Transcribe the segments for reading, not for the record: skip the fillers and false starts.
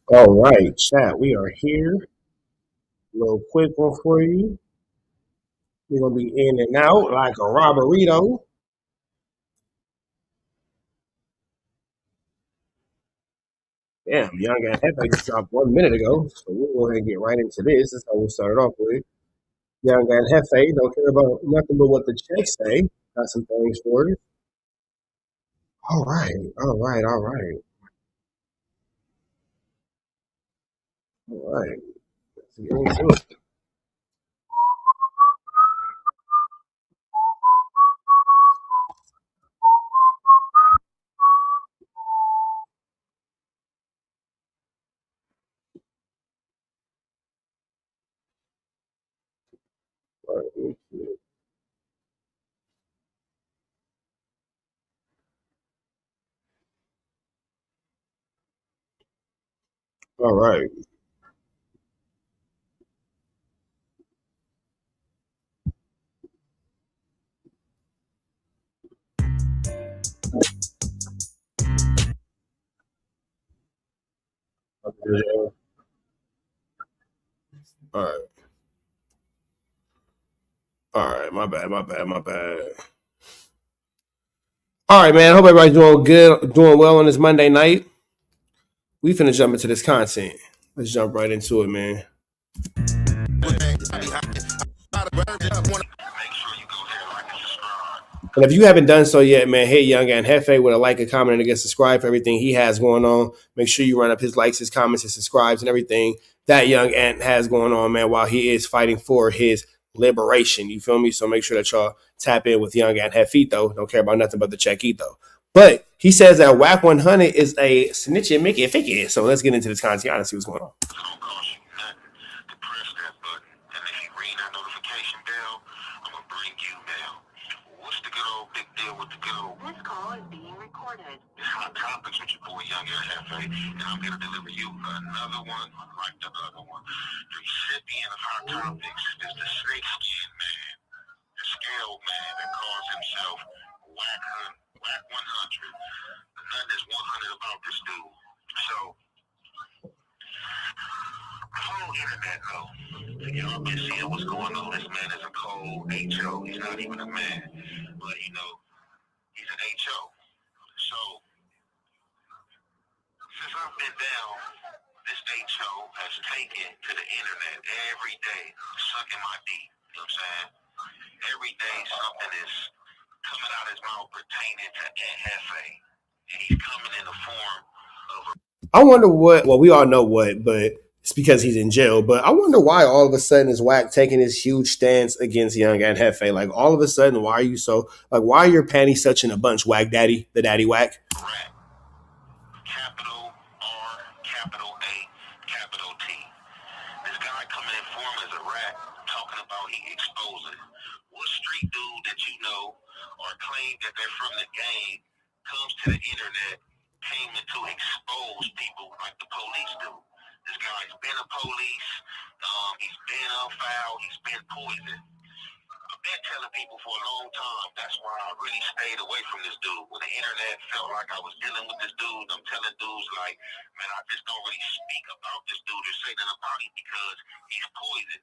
All right, chat. We are here. A little quick one for you. We're gonna be in and out like a robberito. Damn, Young and Hefe just dropped 1 minute ago, so we'll go ahead and get right into this. That's how we'll start it off with. Young and Hefe don't care about nothing but what the checks say. Got some things for you. All right, all right, all right, all right. Let's get into it. All right, all right. All right, all right. My bad, my bad, my bad. All right, man. Hope everybody's doing good, doing well on this Monday night. We finna jump into this content. Let's jump right into it, man. And if you haven't done so yet, man, hey, Young and Hefe with a like, a comment, and a subscribe for everything he has going on. Make sure you run up his likes, his comments, his subscribes, and everything that Young Ant has going on, man, while he is fighting for his liberation. You feel me? So make sure that y'all tap in with Young Ant Hefito. Don't care about nothing but the checkito. But he says that Whack 100 is a snitchy Mickey Ficky. So let's get into this content and see what's going on. This call is being recorded. It's Hot Topics with your boy Young Hefe, and I'm going to deliver you another one like the other one. The recipient of Hot Topics is the snake skin man, the scale man that calls himself Whack 100. Nothing is 100 about this dude. So, the whole internet know. Y'all been seeing what's going on. This man is a cold HO. He's not even a man, but he's an HO. So, since I've been down, this HO has taken to the internet every day, sucking my deep. You know what I'm saying? Every day something is coming out of his mouth pertaining to Aunt Hefe. And he's coming in the form of a... I wonder what, well, we all know what, but it's because he's in jail. But I wonder why all of a sudden is Whack taking this huge stance against Young and Hefe. Like, all of a sudden, why are you so, like, why are your panties such in a bunch, Whack Daddy, the Daddy Whack? Capital R, capital A, capital T. This guy coming in form as a rat, talking about he exposing. What street dude that you know or claim that they're from the game comes to the internet, came in to expose people like the police do. This guy's been a police, he's been on foul, he's been poisoned. I've been telling people for a long time. That's why I really stayed away from this dude. When the internet felt like I was dealing with this dude, I'm telling dudes like, man, I just don't really speak about this dude or say nothing about him because he's poison.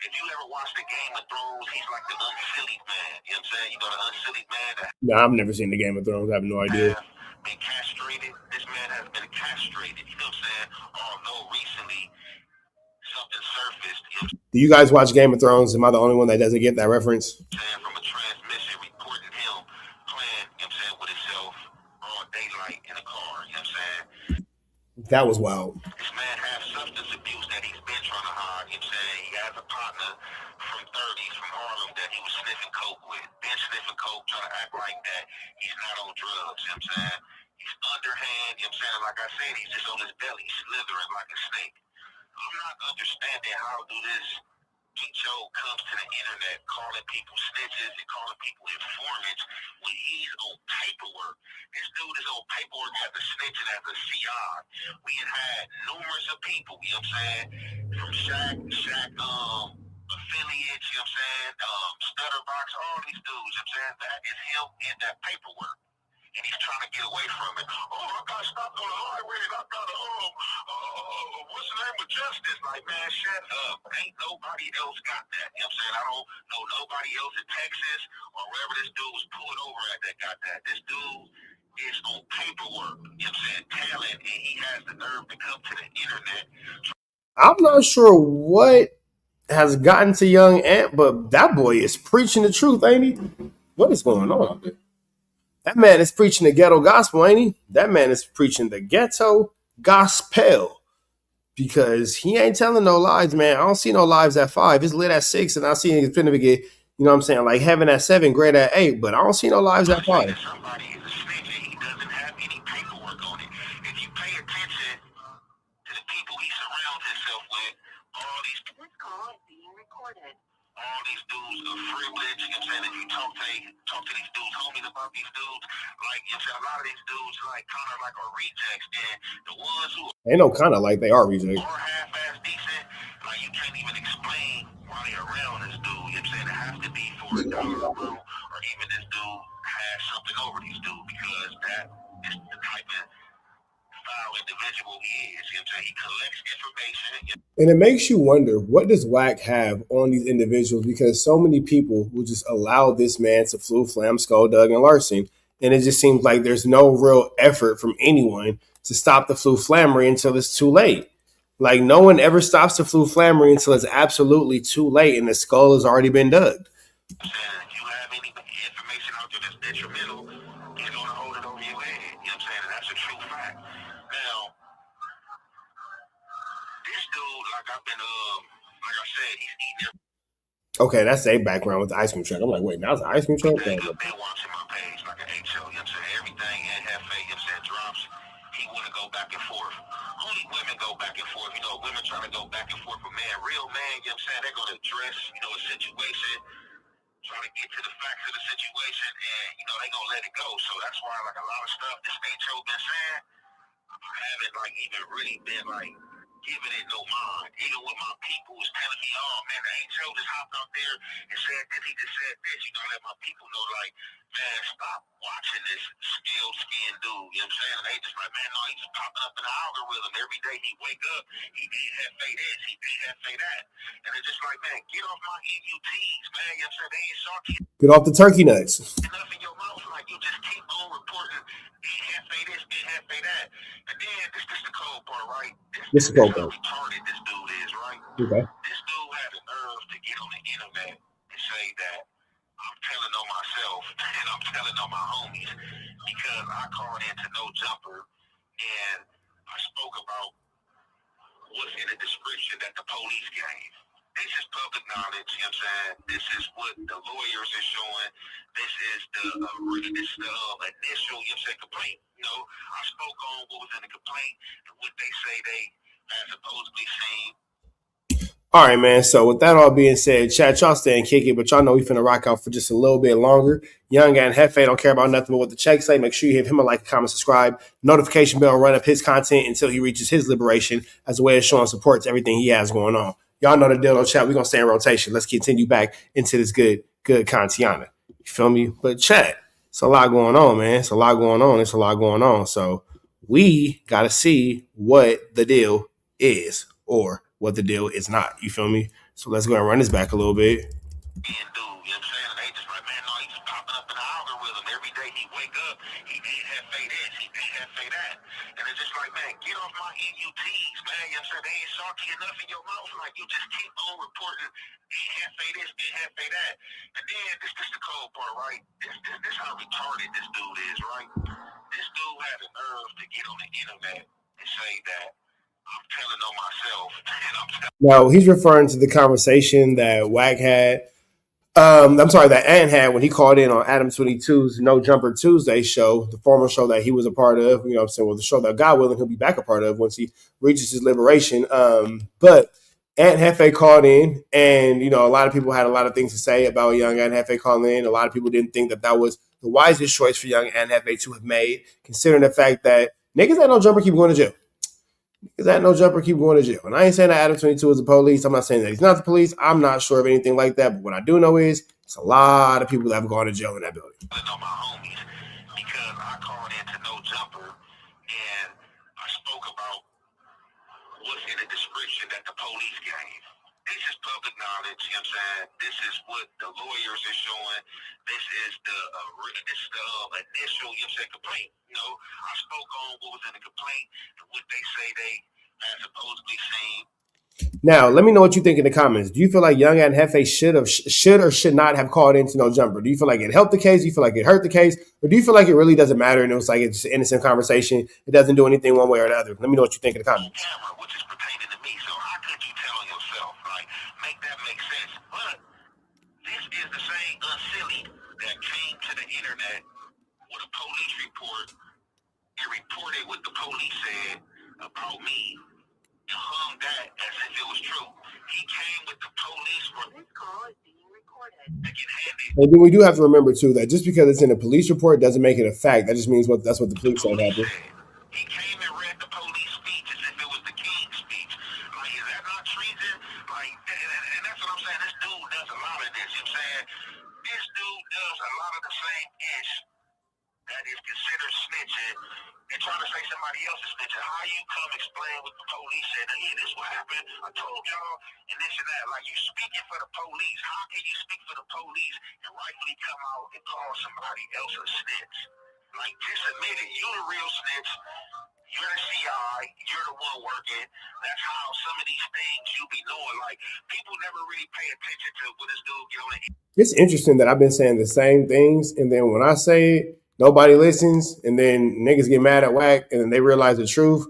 If you ever watch the Game of Thrones, he's like the unsilly man. You know what I'm saying? You know the unsilly man that... No, I've never seen the Game of Thrones. I have no idea. Been castrated. This man has been castrated. You know what I'm saying? Although recently something surfaced. Do you guys watch Game of Thrones? Am I the only one that doesn't get that reference? From a transmission reporting him playing, you know what I'm saying, with himself broad daylight in a car, you know what I'm saying? That was wild. This man has substance abuse that he's been trying to hide, you know what I'm saying? He has a partner from 30s from Harlem that he was sniffing coke with. Been sniffing coke, trying to act like that he's not on drugs, you know what I'm saying? He's underhand, you know what I'm saying? Like I said, he's just on his belly, slithering like a snake. I'm not understanding how do this Picho comes to the internet calling people snitches and calling people informants when he's on paperwork. This dude is on paperwork as a snitch and as a CI. We had numerous of people, you know what I'm saying, from Shaq, affiliates, you know what I'm saying, Stutterbox, all these dudes, you know what I'm saying, that is him in that paperwork. And he's trying to get away from it. Oh, I got stopped on the highway and I got term of justice. Like, man, shut up. Ain't nobody else got that. You know what I'm saying? I don't know nobody else in Texas or wherever this dude was pulled over at that got that. This dude is on paperwork. You know what I'm saying? Talent, and he has the nerve to come to the internet. I'm not sure what has gotten to young Ant, but that boy is preaching the truth, ain't he? What is going on out there? That man is preaching the ghetto gospel, ain't he? That man is preaching the ghetto gospel because he ain't telling no lies, man. I don't see no lies at 5. It's lit at 6, and I see his certificate, you know what I'm saying, like heaven at 7, great at 8, but I don't see no lives at 5. Somebody is a snitch and he doesn't have any paperwork on it. If you pay attention to the people he surrounds himself with, all these this call is being recorded. All these dudes are privileged. You know what I'm saying? If you talk to these dudes, homies about these dudes, like you know what I'm saying, a lot of these dudes like kind of like are rejects, and the ones who Ain't no kind of like they are rejects. are half-ass decent, like you can't even explain why they're around this dude. You know what I'm saying? It has to be for a dollar, bro, or even this dude has something over these dudes because that is the type of foul individual he is. You know what I'm saying? He collects information. And it makes you wonder, what does Wack have on these individuals? Because so many people will just allow this man to flu, flam, skull, dug, and larceny. And it just seems like there's no real effort from anyone to stop the flu flammery until it's too late. Like, no one ever stops the flu flammery until it's absolutely too late and the skull has already been dug. If you have any information out there that's detrimental, he's going to hold it over your head. You know what I'm saying? And that's a true fact. Now, this dude, like I've been, like I said, he's eating everything. Okay, that's a background with the ice cream truck. I'm like, wait, now it's an ice cream truck? I've been watching my page like an HO, you know what I'm saying? Everything and Hefe, you know what I'm saying, drops. He want to go back and forth. Only women go back and forth. You know, women trying to go back and forth with man. Real man, you know what I'm saying? They're going to address, you know, a situation, trying to get to the facts of the situation, and, you know, they going to let it go. So that's why, like, a lot of stuff this HO been saying, I haven't, like, even really been, like, giving it no mind. Even when my people was telling me, oh, man, the HO just hopped out there and said this, he just said this, you know, let my people know, like, man, stop watching this scaled skin dude, you know what I'm saying? And they just like, man, no, he's just popping up in the algorithm. Every day he wake up, he ain't Hefe this, he ain't Hefe that. And it's just like, man, get off my NUTs, man, you know what I'm saying? They ain't salty. Get off the turkey nuts. Enough in your mouth, like, you just keep on reporting, ain't Hefe this, ain't Hefe that. And then, this is the cold part, right? This is how retarded this dude is, right? Okay. This dude had the nerve to get on the internet and say that I'm telling on myself and I'm telling on my homies because I called into No Jumper and I spoke about what's in the description that the police gave. This is public knowledge, you know what I'm saying? This is what the lawyers are showing. This is the initial, you know what I'm saying, complaint. You know, I spoke on what was in the complaint and what they say they have supposedly seen. All right, man. So with that all being said, chat, y'all stay and kick it, but y'all know we finna rock out for just a little bit longer. Young and Hefe don't care about nothing but what the checks say. Make sure you give him a like, comment, subscribe, notification bell, run up his content until he reaches his liberation as a way of showing support to everything he has going on. Y'all know the deal, though, chat. We're gonna stay in rotation. Let's continue back into this good Kantiana. You feel me? But chat, it's a lot going on, man. It's a lot going on. So we gotta see what the deal is or what the deal is not. You feel me? So let's go and run this back a little bit. You know what I'm saying? They just like, man, no, he's just popping up in the algorithm. Every day he wake up, he ain't Hefe this, he ain't Hefe that. And it's just like, man, get off my NUTs, man. You know what I'm saying? They ain't salty enough in your mouth. Like, you just keep on reporting, ain't Hefe this, ain't Hefe that. And then, this is the cold part, right? This how retarded this dude is, right? This dude had the nerve to get on the internet and say that I'm telling on myself. And I'm telling. Now, he's referring to the conversation that Wack had. That Ant had when he called in on Adam 22's No Jumper Tuesday show, the former show that he was a part of, you know what I'm saying, well, the show that God willing he'll be back a part of once he reaches his liberation. But Ant Hefe called in, and, you know, a lot of people had a lot of things to say about young Ant Hefe calling in. A lot of people didn't think that was the wisest choice for young Ant Hefe to have made, considering the fact that niggas that No Jumper keep going to jail. Because that No Jumper keep going to jail. And I ain't saying that Adam 22 is the police. I'm not saying that he's not the police. I'm not sure of anything like that. But what I do know is it's a lot of people that have gone to jail in that building. I know my homies because I called into No Jumper and I spoke about what's in the description knowledge. You know what I'm saying? This is what the lawyers are showing. This is the initial, you know what I'm saying, complaint. You know, I spoke on what was in the complaint and what they say they had supposedly seen. Now, let me know what you think in the comments. Do you feel like Young and Hefe should or should not have called into No Jumper? Do you feel like it helped the case? Do you feel like it hurt the case? Or do you feel like it really doesn't matter and it was like it's just an innocent conversation? It doesn't do anything one way or the other. Let me know what you think in the comments. Camera, which is pertaining to me. So how could you tell yourself? Like, make that make sense. But this is the same silly that came to the internet with a police report and reported what the police said about me. Hung that as if it was true. He came with the police for this call is being recorded. And then we do have to remember too that just because it's in a police report doesn't make it a fact. That just means that's what the police said happened. He came and read the police speech as if it was the king's speech. Like, is that not treason? Like, and that's what I'm saying. This dude does a lot of this. You know what I'm saying? This dude does a lot of the same ish that is considered snitching and trying to say somebody else is snitching. How you come explain what the police said? Hey, this what happened. I told y'all and this and that. Like, you speaking for the police. How can you speak for the police and rightfully come out and call somebody else a snitch? Like, just admit it. You're the real snitch. You're the CI. You're the one working. That's how some of these things you be knowing. Like, people never really pay attention to what this dude get on the. It's interesting that I've been saying the same things, and then when I say it, nobody listens, and then niggas get mad at Whack, and then they realize the truth,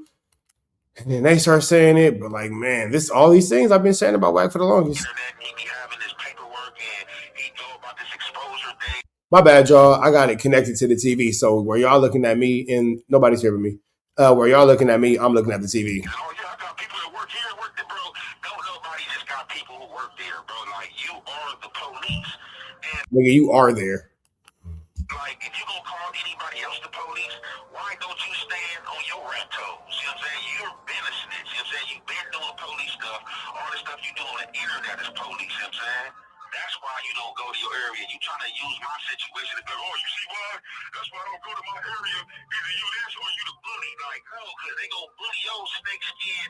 and then they start saying it. But like, man, all these things I've been saying about Whack for the longest. He be having this paperwork, and he know about this exposure thing. My bad, y'all. I got it connected to the TV, so where y'all looking at me, and nobody's hearing me. Where y'all looking at me, I'm looking at the TV. Oh yeah, I got people that work here, work there, bro. Don't nobody just got people who work there, bro. Like, you are the police, and nigga, you are there. Like, if you gonna call anybody else the police, why don't you stand on your rat toes? You know what I'm saying? You've been a snitch. You know what I'm saying? You've been doing police stuff. All the stuff you do on the internet is police. You know what I'm saying? That's why you don't go to your area. You trying to use my situation to go, oh, you see why? That's why I don't go to my area. Either you this or you the bully. Like, no, because they gonna bully your snake skin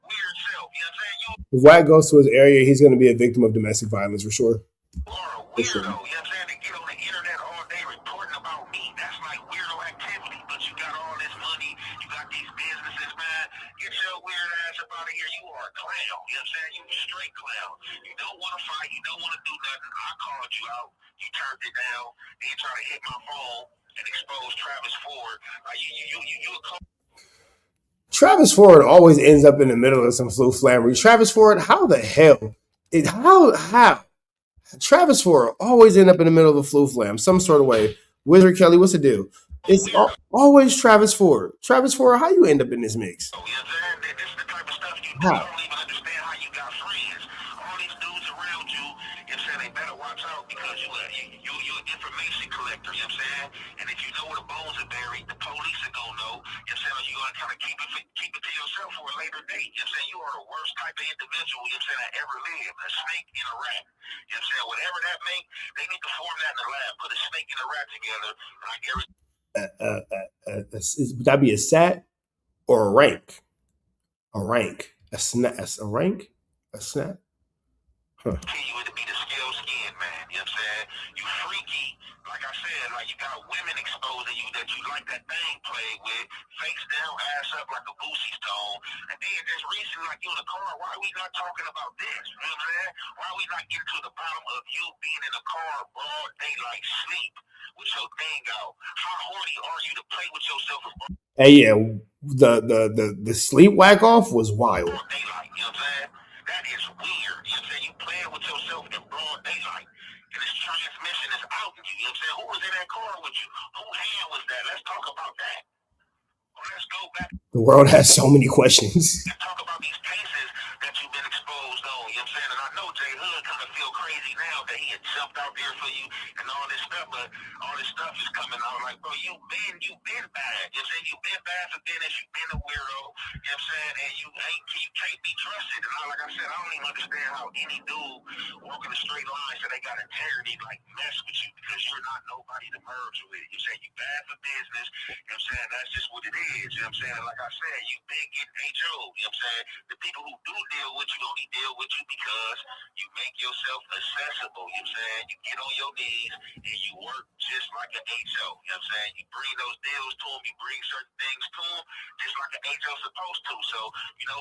weird self. You know what I'm saying? If Whack goes to his area, he's going to be a victim of domestic violence for sure. You are a weirdo. You know what I'm saying? They get on the internet all day reporting about me. That's like weirdo activity. But you got all this money. You got these businesses, man. Get your weird ass up out of here. You are a clown. You know what I'm saying? You a straight clown. You don't want to fight. You don't want to do nothing. I called you out. You turned it down. Then you try to hit my phone and expose Travis Ford. Like, you a clown. Travis Ford always ends up in the middle of some flu flammery. Travis Ford, how the hell? How? Travis Ford always end up in the middle of a flu flam, some sort of way. Wizard Kelly, what's the deal? It's always Travis Ford. Travis Ford, how you end up in this mix? You know what I'm saying? This is the type of stuff you do. I don't even understand how you got friends. All these dudes around you, you know what I'm saying, they better watch out because you're an information collector, you know what I'm saying? And if you know where the bones are buried, the police are going to know, you know what I'm saying? You're going to kind of keep it to yourself for a later date. You know what I'm saying? You are the worst type of individual, you know what I'm saying, that ever lived. A snake and a rat. You know what I'm saying? Whatever that make, they need to form that in the lab. Put a snake and a rat together, and I guarantee. Would that be a sat or a rank? A rank. A rank? A snap? Huh. You to be the scale skin, man. You know what I'm saying? You freaky. Like I said, like, you got women exposing you that you like that thing played with, face down, ass up like a Boosie stone. And then there's reason, like, you in the car, why are we not talking about this? You know what I'm saying? Why are we not getting to the bottom of you being in the car broad daylight sleep with your thing out? How horny are you to play with yourself? Hey, yeah, the sleep whack off was wild. Broad daylight, you know what I'm saying? That is weird. You know what I'm saying? You playing with yourself in broad daylight. And this transmission is out in you. You know what I'm saying? Who was in that car with you? Whose hand was that? Let's talk about that. Let's go back. The world has so many questions. Let's talk about these cases that you've been exposed on. You know what I'm saying? And I know J Hood kind of feel crazy now that he had jumped out there for you and all this stuff, but all this stuff is coming out like, bro, you've been bad. You know what I'm saying? You've been bad for business. You've been a weirdo. You know what I'm saying? And you you can't be trusted. And like I said, I don't even understand how any dude walking a straight line said they got integrity, like mess with you because you're not nobody to merge with. You say you bad for business. You know what I'm saying? That's just what it is. You know what I'm saying? Like I said, you big in HO. You know what I'm saying? The people who do deal with you only deal with you because you make yourself accessible. You know what I'm saying? You get on your knees and you work just like an HO. You know what I'm saying? You bring those deals to them, you bring certain things to them, just like an HO's supposed to. So,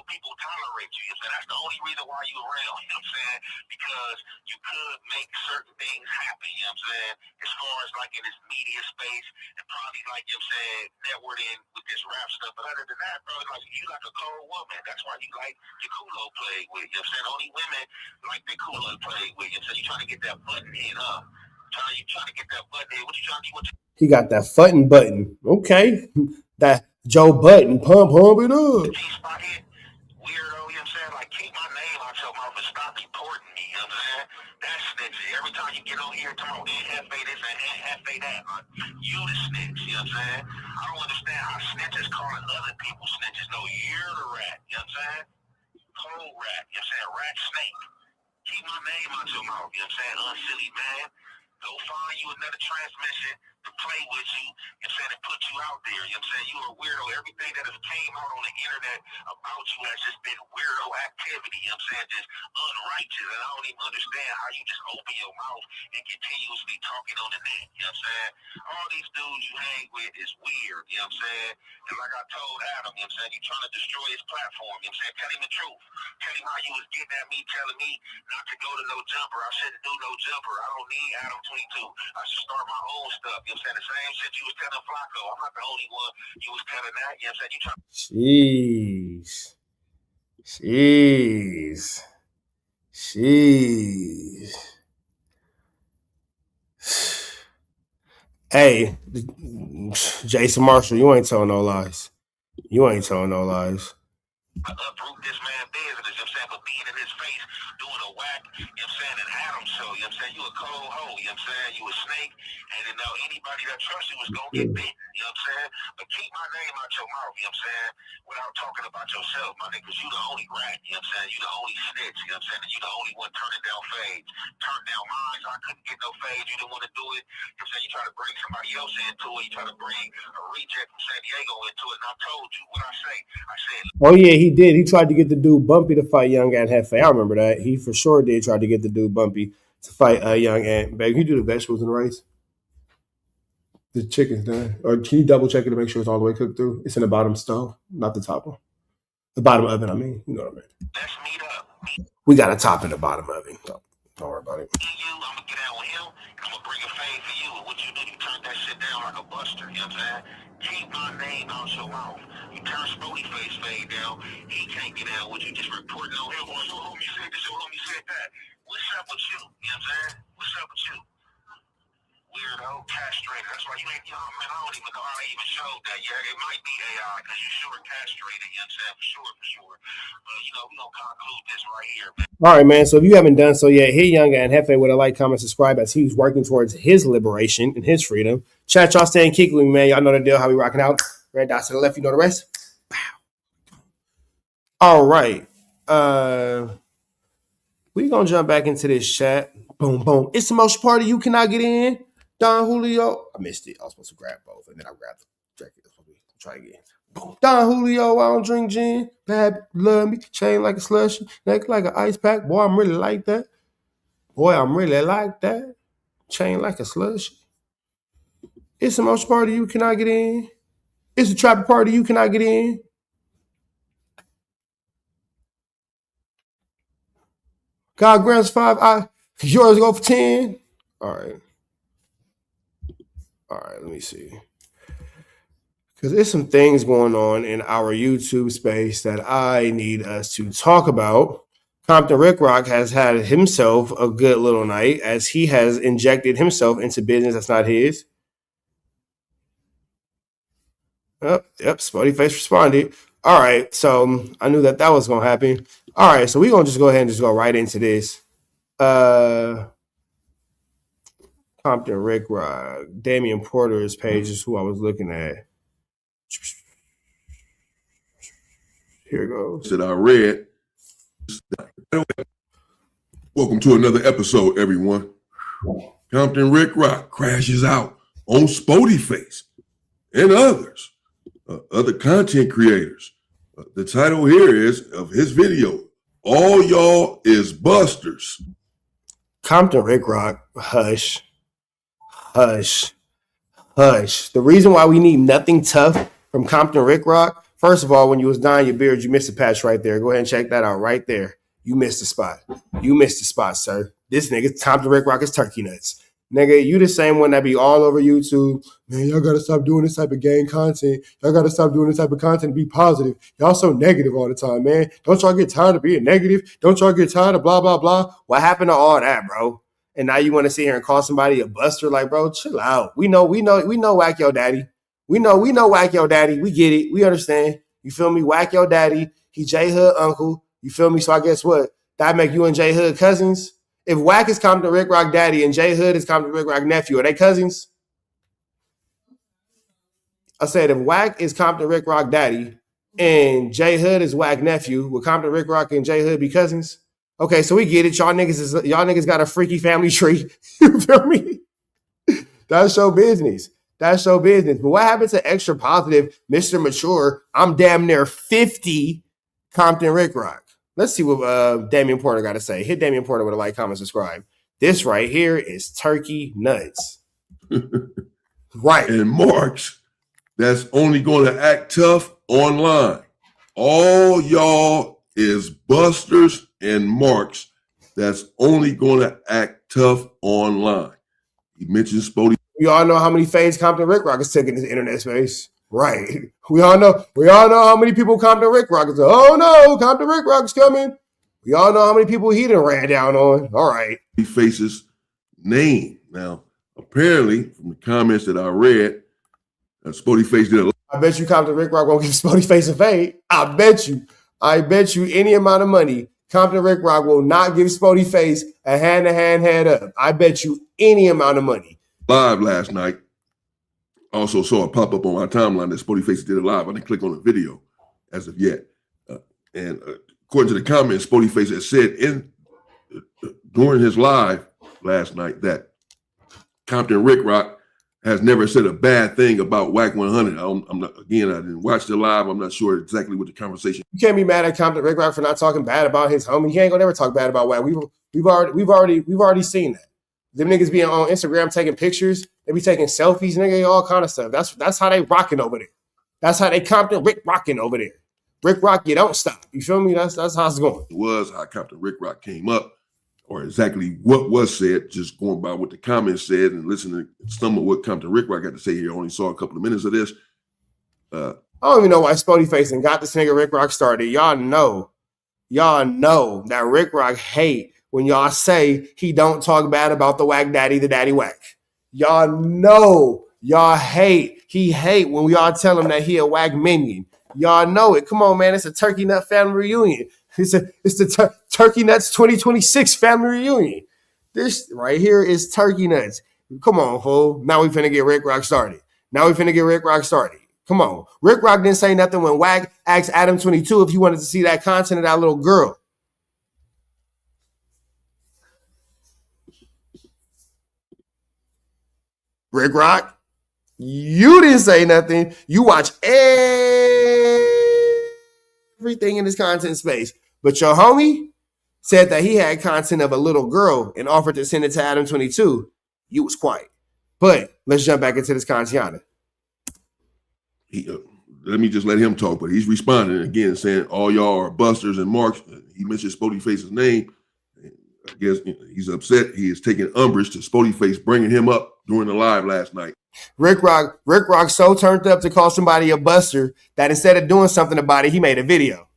people tolerate you. So that's the only reason why you around. You know what I'm saying? Because you could make certain things happen. You know what I'm saying? As far as like in this media space and probably like, you know what I'm saying, networking with this rap stuff. But other than that, bro, like you like a cold woman. That's why you like your culo played with. You know what I'm saying? Only women like their culo played with. You know what I'm saying? You trying to get that button in, huh? You trying to get that button in. What you trying to do? He got that button button. Okay. That Joe Button. Pump it up. G-spot hit. Weirdo, you know what I'm saying? Like, keep my name out your mouth and stop reporting me, you know what I'm saying? That's snitching. Every time you get on here, talking about Hefe this and Hefe that, man. You the snitch, you know what I'm saying? I don't understand how snitches calling other people snitches. No, you're the rat, you know what I'm saying? Cold rat, you know what I'm saying? Rat snake. Keep my name out your mouth, you know what I'm saying? Unsilly man. Go find you another transmission to play with you, and saying to put you out there. You know what I'm saying? You are a weirdo. Everything that has came out on the internet about you has just been weirdo activity. You know what I'm saying? Just unrighteous. And I don't even understand how you just open your mouth and continuously talking on the net. You know what I'm saying? All these dudes you hang with is weird. You know what I'm saying? And like I told Adam, you know what I'm saying? You're trying to destroy his platform. You know what I'm saying? Tell him the truth. Tell him how you was getting at me, telling me not to go to no jumper. I shouldn't do no jumper. I don't need Adam 22. I should start my own stuff. You know what I'm saying? The same shit you was telling Flacco. I'm not the only one you was telling that. You know what I'm saying? You trying. Jeez. Jeez. Hey, Jason Marshall, you ain't telling no lies. You ain't telling no lies. Uproot this man business, you know what I'm saying? But being in his face, doing a whack, you know what I'm saying, an Adam show, you know what I'm saying? You a cold hoe, you know what I'm saying? You a snake, and then anybody that trusts you is gonna get bitten, you know what I'm saying? But keep my name out your mouth, you know what I'm saying? Without talking about yourself, my nigga, because you the only rat, you know what I'm saying? You the only snitch, you know what I'm saying? And you the only one turning down fades. Turned down mine, so I couldn't get no fades. You didn't want to do it. You know what I'm saying? You try to bring somebody else into it. You try to bring a reject from San Diego into it. And I told you what I say. I said, oh yeah, he did. He tried to get the dude Bumpy to fight Young Ant Hefe. I remember that. He for sure did try to get the dude Bumpy to fight Young Ant. Babe, can you do the vegetables in the rice? The chicken's done. Or can you double check it to make sure it's all the way cooked through? It's in the bottom stove, not the top one. The bottom oven, I mean. You know what I mean. let's meet up. We got a top in the bottom oven. Don't worry about it. You, I'm gonna get out with him, and I'm gonna bring a fade for you. And what you do, you turn that shit down like a buster, you know what I'm saying? Keep my name out your mouth. You turn Spoety face fade down, he can't get out with you, just reporting on him. Or your homie said this, your homie said that. What's up with you? You know what I'm saying? What's up with you? Weirdo, castrated. That's why you ain't young, man. I don't even know how they even showed that yet. It might be AI, because you sure castrated, you know what I'm saying? For sure. But, we gonna conclude this right here, man. All right, man. So if you haven't done so yet, hit Young Ant Hefe with a like, comment, subscribe as he's working towards his liberation and his freedom. Chat, y'all staying kick with me, man. Y'all know the deal, how we rocking out. Red dots to the left, you know the rest. All right. We gonna jump back into this chat. Boom, boom. It's the most party you cannot get in. Don Julio. I missed it. I was supposed to grab both, and then I grabbed the jacket. Try again. Boom. Don Julio, I don't drink gin. Bad love me. Chain like a slush. Neck like an ice pack. Boy, I'm really like that. Chain like a slush. It's the most party you cannot get in. It's a trapper party you cannot get in. God grants 5. Yours go for 10. All right. Let me see. Because there's some things going on in our YouTube space that I need us to talk about. Compton Ricc has had himself a good little night as he has injected himself into business that's not his. Yep, Spoety face responded. All right, so I knew that was going to happen. All right, so we're going to just go ahead and just go right into this. Compton Ricc, Damian Porter's page is who I was looking at. Here it goes. That I read. Welcome to another episode, everyone. Compton Ricc crashes out on Spoety Face and others, other content creators. The title here is of his video, All Y'all is Busters. Compton Ricc, hush, hush, hush. The reason why we need nothing tough from Compton Ricc, first of all, when you was dyeing your beard, you missed a patch right there. Go ahead and check that out right there. You missed the spot. You missed the spot, sir. This nigga, Compton Ricc is turkey nuts. Nigga, you the same one that be all over YouTube. Man, y'all gotta stop doing this type of gang content. Y'all gotta stop doing this type of content and be positive. Y'all so negative all the time, man. Don't y'all get tired of being negative? Don't y'all get tired of blah, blah, blah? What happened to all that, bro? And now you want to sit here and call somebody a buster? Like, bro, chill out. We know whack your daddy. We know whack your daddy. We get it. We understand. You feel me? Whack your daddy. He J Hood uncle. You feel me? So I guess what? That make you and J Hood cousins? If Whack is Compton Ricc daddy and J Hood is Compton Ricc nephew, are they cousins? I said if Whack is Compton Ricc daddy and J Hood is Whack nephew, will Compton Ricc and J Hood be cousins? Okay, so we get it. Y'all niggas got a freaky family tree. You feel me? That's show business. That's show business. But what happened to extra positive, Mr. Mature? I'm damn near 50 Compton Ricc. Let's see what Damian Porter got to say. Hit Damian Porter with a like, comment, subscribe. This right here is turkey nuts. Right. And marks that's only going to act tough online. All y'all is busters and marks that's only going to act tough online. He mentioned Spoety. We all know how many fades Compton Ricc has taken in this internet space. Right. We all know how many people Compton Ricc is. Oh no, Compton Ricc is coming. We all know how many people he done ran down on. All right. He faces name. Now, apparently, from the comments that I read, Spoety Face did a lot. I bet you Compton Ricc won't give Spoety Face a fade. I bet you any amount of money, Compton Ricc will not give Spoety Face a hand-to-hand head up. I bet you any amount of money. Live last night. Also saw it pop up on my timeline that Spoety Face did it live. I didn't click on the video as of yet. And according to the comments, Spoety Face has said during his live last night that Compton Ricc has never said a bad thing about Whack 100. I didn't watch the live. I'm not sure exactly what the conversation. You can't be mad at Compton Ricc for not talking bad about his homie. He ain't gonna never talk bad about Whack. We've already seen that. Them niggas being on Instagram taking pictures. They be taking selfies, nigga, all kind of stuff. That's how they rocking over there. That's how they Compton Ricc rocking over there. Ricc, you don't stop. You feel me? That's how it's going. It was how Compton Ricc came up, or exactly what was said, just going by what the comments said and listening to some of what Compton Ricc got to say here. I only saw a couple of minutes of this. I don't even know why Spoety Face and got this nigga Ricc started. Y'all know that Ricc hate when y'all say he don't talk bad about the Whack daddy, the daddy Whack. Y'all know, he hate when we all tell him that he a Whack minion. Y'all know it. Come on, man. It's a Turkey Nut family reunion. It's the Turkey Nuts 2026 family reunion. This right here is Turkey Nuts. Come on, fool. Now we finna get Ricc started. Come on. Ricc didn't say nothing when Whack asked Adam 22 if he wanted to see that content of that little girl. Ricc, you didn't say nothing. You watch everything in this content space. But your homie said that he had content of a little girl and offered to send it to Adam 22. You was quiet. But let's jump back into this content. Let me just let him talk, but he's responding again, saying all y'all are busters and marks. He mentioned Spoety Face's name. I guess he's upset. He is taking umbrage to Spoety Face bringing him up during the live last night. Ricc so turned up to call somebody a buster that instead of doing something about it, he made a video.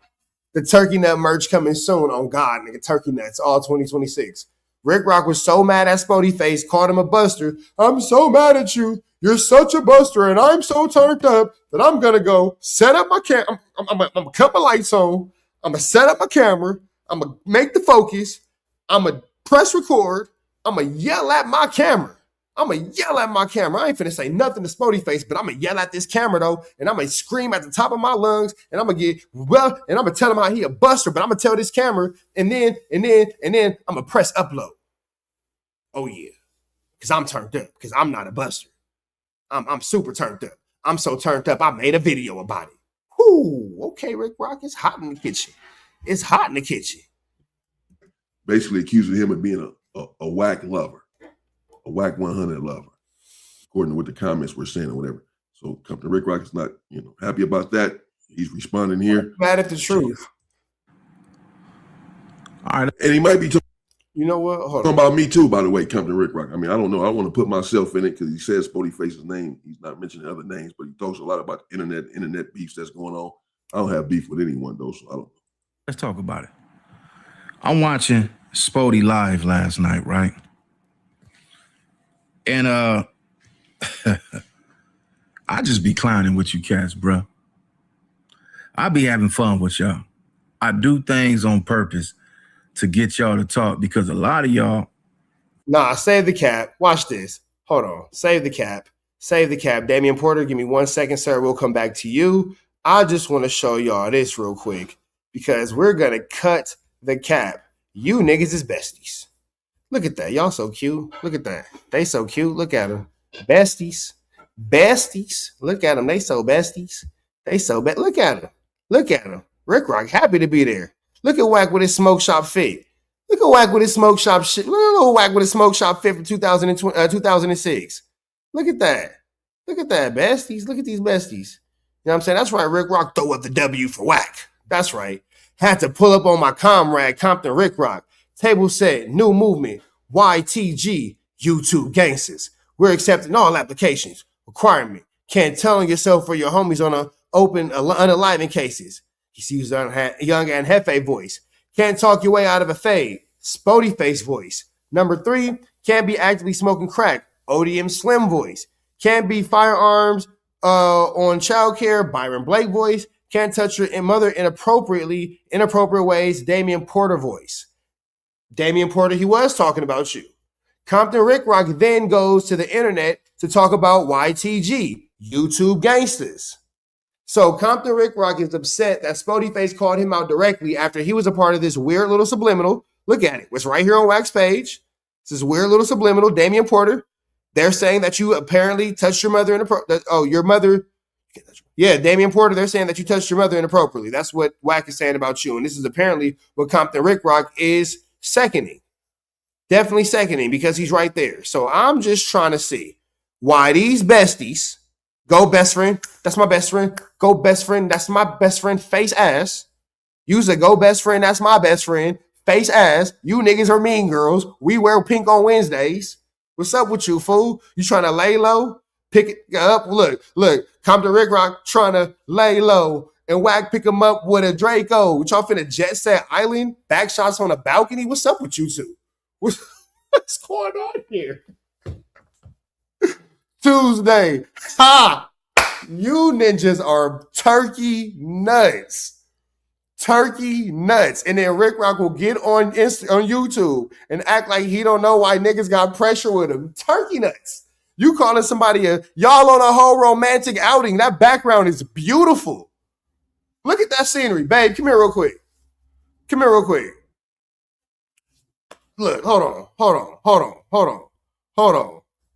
The Turkey Nut merch coming soon. On God, nigga, Turkey Nuts, all 2026. Ricc was so mad at Spoety Face, called him a buster. I'm so mad at you. You're such a buster, and I'm so turned up that I'm going to go set up my camera. I'm going to cut my lights on. I'm going to set up my camera. I'm going to make the focus. I'm going to press record. I'm going to yell at my camera. I'm going to yell at my camera. I ain't finna say nothing to Spoety Face, but I'm going to yell at this camera, though, and I'm going to scream at the top of my lungs, and I'm going to and I'm going to tell him how he a buster, but I'm going to tell this camera, and then I'm going to press upload. Oh, yeah, because I'm turned up, because I'm not a buster. I'm super turned up. I'm so turned up, I made a video about it. Whoo, okay, Rick Rocc, it's hot in the kitchen. It's hot in the kitchen. Basically accusing him of being a whack lover, a whack 100 lover, according to what the comments were saying or whatever. So Compton Rick Rocc is not, happy about that. He's responding here. Mad at the truth. All right. And he might be talking. You know what? Hold on. About me too, by the way, Compton Rick Rocc. I mean, I don't know. I want to put myself in it because he says Spoety Face's name. He's not mentioning other names, but he talks a lot about internet beefs that's going on. I don't have beef with anyone though, so I don't know. Let's talk about it. I'm watching Spoety live last night, right? And I just be clowning with you cats, bro. I be having fun with y'all. I do things on purpose to get y'all to talk because a lot of y'all. Nah, save the cap. Watch this. Hold on. Save the cap. Save the cap. Damian Porter, give me 1 second, sir. We'll come back to you. I just want to show y'all this real quick because we're going to cut the cap. You niggas is besties. Look at that. Y'all so cute. Look at that. They so cute. Look at them. Besties. Besties. Look at them. They so besties. They so look at them. Look at them. Rick Rocc happy to be there. Look at Wack with his smoke shop fit. Look at Wack with his smoke shop shit. Look at Wack with his smoke shop fit from 2006. Look at that. Look at that, besties. Look at these besties. You know what I'm saying? That's right. Rick Rocc throw up the W for Wack. That's right. Had to pull up on my comrade, Compton Rick Rocc. Table set, new movement, YTG, YouTube gangsters. We're accepting all applications. Requirement. Can't tell on yourself or your homies on a open, unalive cases. He sees young and Hefe voice. Can't talk your way out of a fade. Spoety Face voice. Number 3, can't be actively smoking crack. ODM Slim voice. Can't be firearms on childcare. Byron Blake voice. Can't touch your mother inappropriate ways. Damian Porter voice. Damian Porter, he was talking about you. Compton Rick Rocc then goes to the internet to talk about YTG, YouTube gangsters. So Compton Rick Rocc is upset that Spoety Face called him out directly after he was a part of this weird little subliminal. Look at it. It's right here on Wack's page. This is weird little subliminal. Damian Porter. They're saying that you apparently touched your mother your mother. Yeah, Damian Porter, they're saying that you touched your mother inappropriately. That's what Wack is saying about you. And this is apparently what Compton Rick Rocc is seconding. Definitely seconding because he's right there. So I'm just trying to see why these besties go best friend. That's my best friend. Go best friend. That's my best friend. Face ass. Use a go best friend. That's my best friend. Face ass. You niggas are mean girls. We wear pink on Wednesdays. What's up with you, fool? You trying to lay low? Pick it up. Look. Compton Rick Rocc trying to lay low and Wack pick him up with a Draco. What y'all finna jet set island? Back shots on a balcony? What's up with you two? What's going on here? Tuesday. Ha! You ninjas are turkey nuts. Turkey nuts. And then Rick Rocc will get on YouTube and act like he don't know why niggas got pressure with him. Turkey nuts. You calling somebody y'all on a whole romantic outing. That background is beautiful. Look at that scenery. Babe, come here real quick. Look, hold on.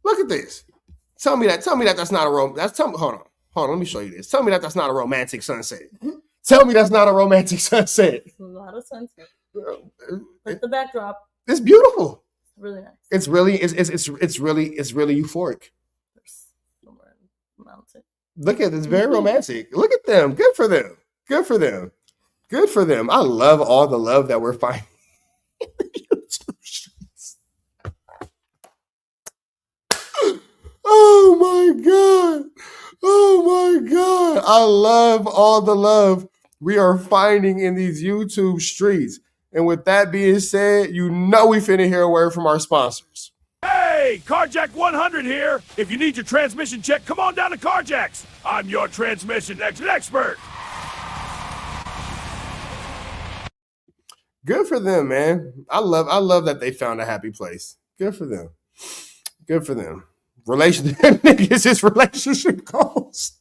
Look at this. Tell me that that's not a hold on, let me show you this. Tell me that that's not a romantic sunset. Tell me that's not a romantic sunset. It's a lot of sunset. Like the backdrop. It's beautiful. It's really nice. It's really euphoric. Look at it, it's very romantic. Look at them. Good for them. I love all the love that we're finding. Oh my God. I love all the love we are finding in these YouTube streets. And with that being said, you know we finna hear a word from our sponsors. Hey, Carjack 100 here. If you need your transmission checked, come on down to Carjack's. I'm your transmission expert. Good for them, man. I love that they found a happy place. Good for them. Good for them. Niggas is relationship goals.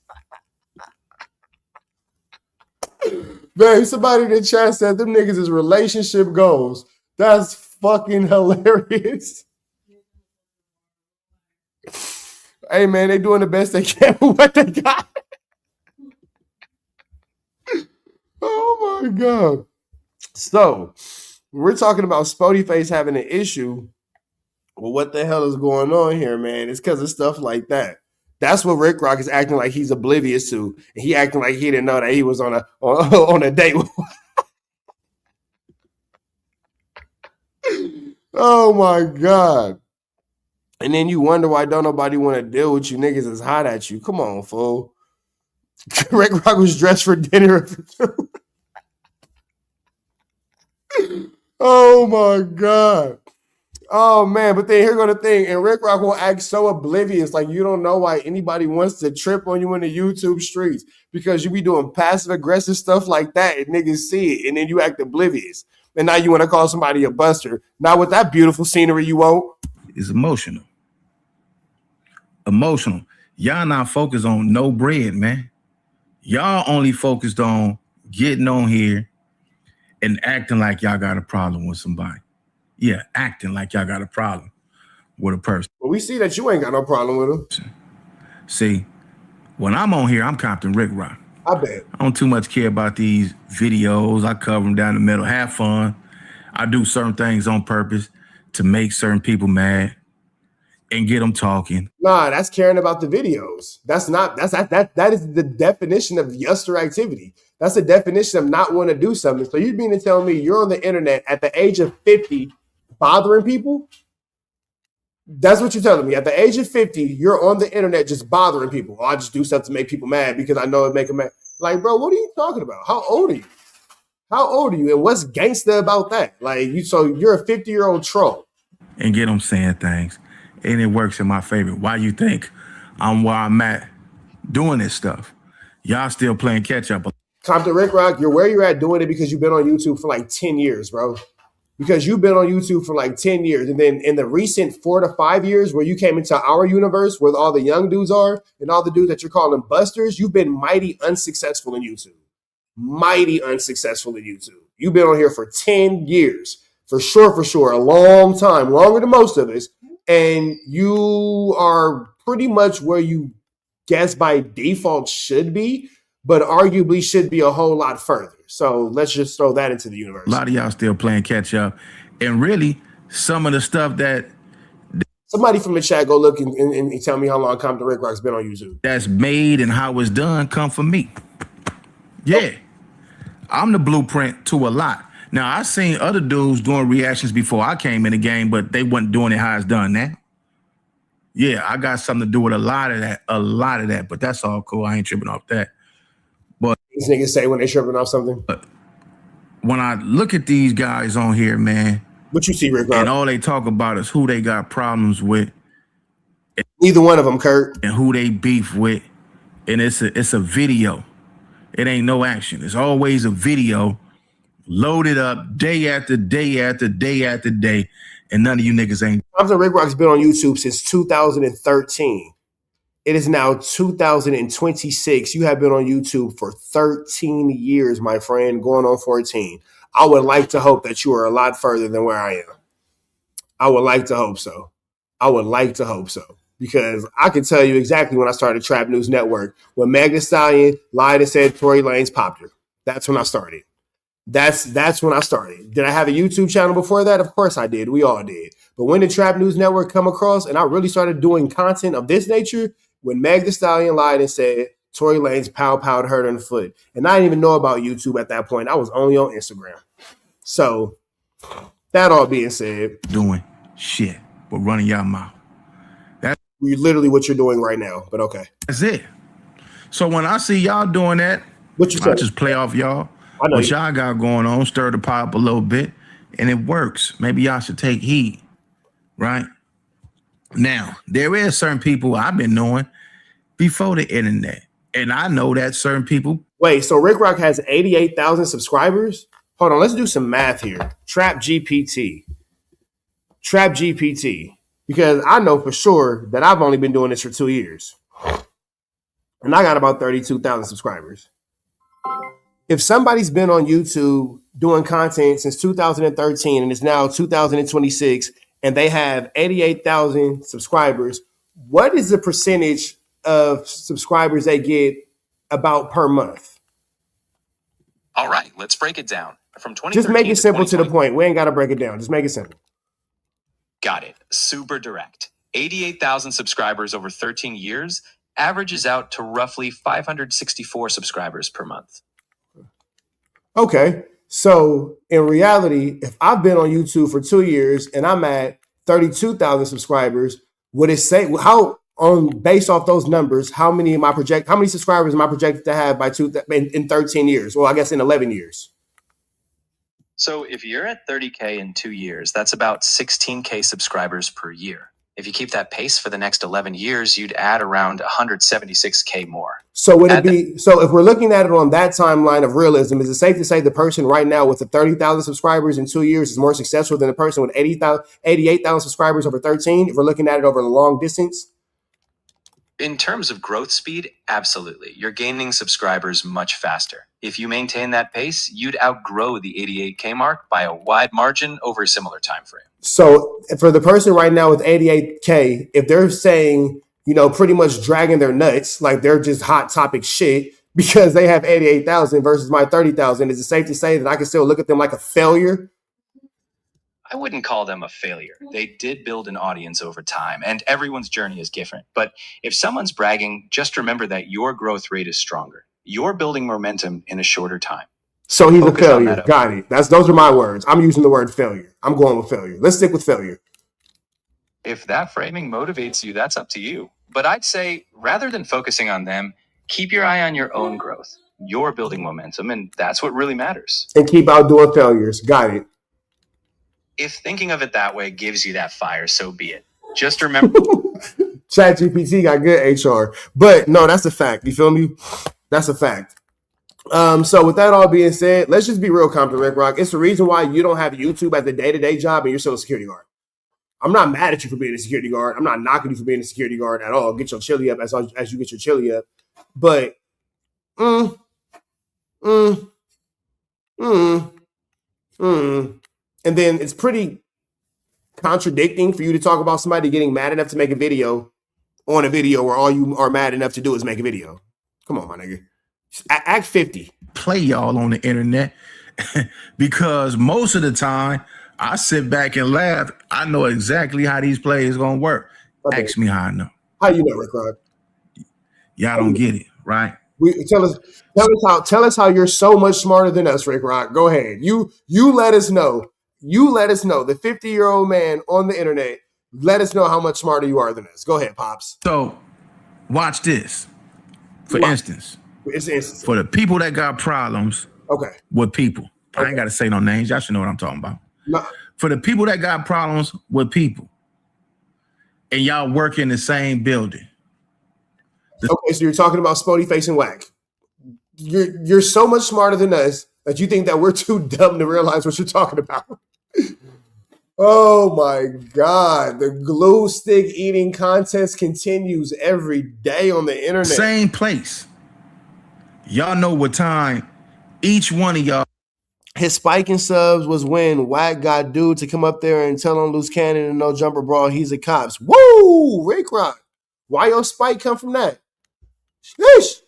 Man, somebody in the chat said them niggas is relationship goals. That's fucking hilarious. Hey man, they doing the best they can with what they got. Oh my God. So we're talking about Spoety Face having an issue. Well, what the hell is going on here, man? It's because of stuff like that. That's what Ricc is acting like he's oblivious to. And he acting like he didn't know that he was on a date with. Oh my God. And then you wonder why don't nobody want to deal with you. Niggas is hot at you. Come on, fool. Ricc was dressed for dinner. Oh my God. Oh man, but then here go the thing, and Ricc will act so oblivious, like you don't know why anybody wants to trip on you in the YouTube streets because you be doing passive aggressive stuff like that, and niggas see it, and then you act oblivious, and now you want to call somebody a buster. Not with that beautiful scenery you won't. It's emotional. Emotional. Y'all not focused on no bread, man. Y'all only focused on getting on here and acting like y'all got a problem with somebody. Yeah, acting like y'all got a problem with a person. Well, we see that you ain't got no problem with them. See, when I'm on here, I'm Compton Ricc. I bet. I don't too much care about these videos. I cover them down the middle, have fun. I do certain things on purpose to make certain people mad and get them talking. Nah, that's caring about the videos. That is the definition of yuster activity. That's the definition of not want to do something. So you mean to tell me you're on the internet at the age of 50 bothering people? That's what you're telling me. At the age of 50, you're on the internet just bothering people. Oh, I just do stuff to make people mad because I know it make them mad. Like, bro, what are you talking about? How old are you? How old are you? And what's gangsta about that? Like, so you're a 50-year-old troll. And get them saying things. And it works in my favor. Why you think I'm where I'm at doing this stuff? Y'all still playing catch up. Compton Ricc, you're where you're at doing it because you've been on YouTube for like 10 years, bro. Because you've been on YouTube for like 10 years. And then in the recent 4 to 5 years where you came into our universe, where all the young dudes are and all the dudes that you're calling busters, you've been mighty unsuccessful in YouTube. Mighty unsuccessful in YouTube. You've been on here for 10 years. For sure. A long time. Longer than most of us. And you are pretty much where you guess by default should be, but arguably should be a whole lot further. So let's just throw that into the universe. A lot of y'all still playing catch up. And really, some of the stuff that... Somebody from the chat go look and tell me how long Compton Ricc's been on YouTube. That's made and how it's done come from me. Yeah. I'm the blueprint to a lot. Now, I seen other dudes doing reactions before I came in the game, but they wasn't doing it how it's done now. Yeah, I got something to do with a lot of that, but that's all cool. I ain't tripping off that. But these niggas say when they tripping off something. But when I look at these guys on here, man, what you see, Ricc? And all they talk about is who they got problems with. Neither one of them, Kurt. And who they beef with. And it's a video. It ain't no action. It's always a video loaded up day after day after day after day. And none of you niggas ain't. Compton Ricc's been on YouTube since 2013. It is now 2026. You have been on YouTube for 13 years, my friend, going on 14. I would like to hope that you are a lot further than where I am. I would like to hope so. Because I can tell you exactly when I started Trap News Network. When Meg Thee Stallion lied and said Tory Lanez popped her. That's when I started. That's when I started. Did I have a YouTube channel before that? Of course I did. We all did. But when the Trap News Network come across and I really started doing content of this nature, when Meg Thee Stallion lied and said Tory Lanez pow-powed her in the foot. And I didn't even know about YouTube at that point. I was only on Instagram. So that all being said. Doing shit, but running y'all mouth. That's literally what you're doing right now, but okay. That's it. So when I see y'all doing that, I just play off y'all. What y'all got going on, stir the pot up a little bit, and it works. Maybe y'all should take heed, right? Now, there is certain people I've been knowing before the internet, and I know that certain people. Wait, so Ricc has 88,000 subscribers? Hold on, let's do some math here. Trap GPT. because I know for sure that I've only been doing this for 2 years. And I got about 32,000 subscribers. If somebody's been on YouTube doing content since 2013 and it's now 2026 and they have 88,000 subscribers, what is the percentage of subscribers they get about per month? All right, let's break it down. From 2013 Just make it simple to the 2020 point. We ain't got to break it down. Just make it simple. Got it. Super direct. 88,000 subscribers over 13 years averages out to roughly 564 subscribers per month. Okay. So in reality, if I've been on YouTube for 2 years and I'm at 32,000 subscribers, would it say how on based off those numbers, how many subscribers am I projected to have in 13 years? Well, I guess in 11 years. So if you're at 30K in 2 years, that's about 16K subscribers per year. If you keep that pace for the next 11 years, you'd add around 176K more. So would it be, so if we're looking at it on that timeline of realism, is it safe to say the person right now with the 30,000 subscribers in 2 years is more successful than the person with 88,000 subscribers over 13? If we're looking at it over a long distance? In terms of growth speed, absolutely. You're gaining subscribers much faster. If you maintain that pace, you'd outgrow the 88K mark by a wide margin over a similar time frame. So for the person right now with 88K, if they're saying, pretty much dragging their nuts, like they're just hot topic shit because they have 88,000 versus my 30,000, is it safe to say that I can still look at them like a failure? I wouldn't call them a failure. They did build an audience over time, and everyone's journey is different. But if someone's bragging, just remember that your growth rate is stronger. You're building momentum in a shorter time. So he's a failure. Got it. Those are my words. I'm using the word failure. I'm going with failure. Let's stick with failure. If that framing motivates you, that's up to you. But I'd say rather than focusing on them, keep your eye on your own growth. You're building momentum, and that's what really matters. And keep outdoing failures. Got it. If thinking of it that way gives you that fire, so be it. Just remember. ChatGPT got good HR. But no, that's a fact. You feel me? That's a fact. So with that all being said, let's just be real, Compton Ricc. It's the reason why you don't have YouTube as a day-to-day job and you're still a security guard. I'm not mad at you for being a security guard. I'm not knocking you for being a security guard at all. Get your chili up as you get your chili up. But and then it's pretty contradicting for you to talk about somebody getting mad enough to make a video on a video where all you are mad enough to do is make a video. Come on, my nigga. Act 50. Play y'all on the internet because most of the time I sit back and laugh. I know exactly how these plays gonna work. Okay. Ask me how I know. How you know, Ricc? Y'all don't get it, right? Tell us how you're so much smarter than us, Ricc. Go ahead. You let us know. You let us know. The 50-year-old man on the internet. Let us know how much smarter you are than us. Go ahead, Pops. So watch this. For instance, for the people that got problems with people. I ain't got to say no names. Y'all should know what I'm talking about. No. For the people that got problems with people and y'all work in the same building. Okay, so you're talking about Spoety facing Whack. You're so much smarter than us that you think that we're too dumb to realize what you're talking about. Oh my God. The glue stick eating contest continues every day on the internet. Same place. Y'all know what time each one of y'all. His spiking subs was when Whack got dude to come up there and tell him loose cannon and no jumper brawl. He's a cops. Woo! Ricc. Why your spike come from that? Sheesh.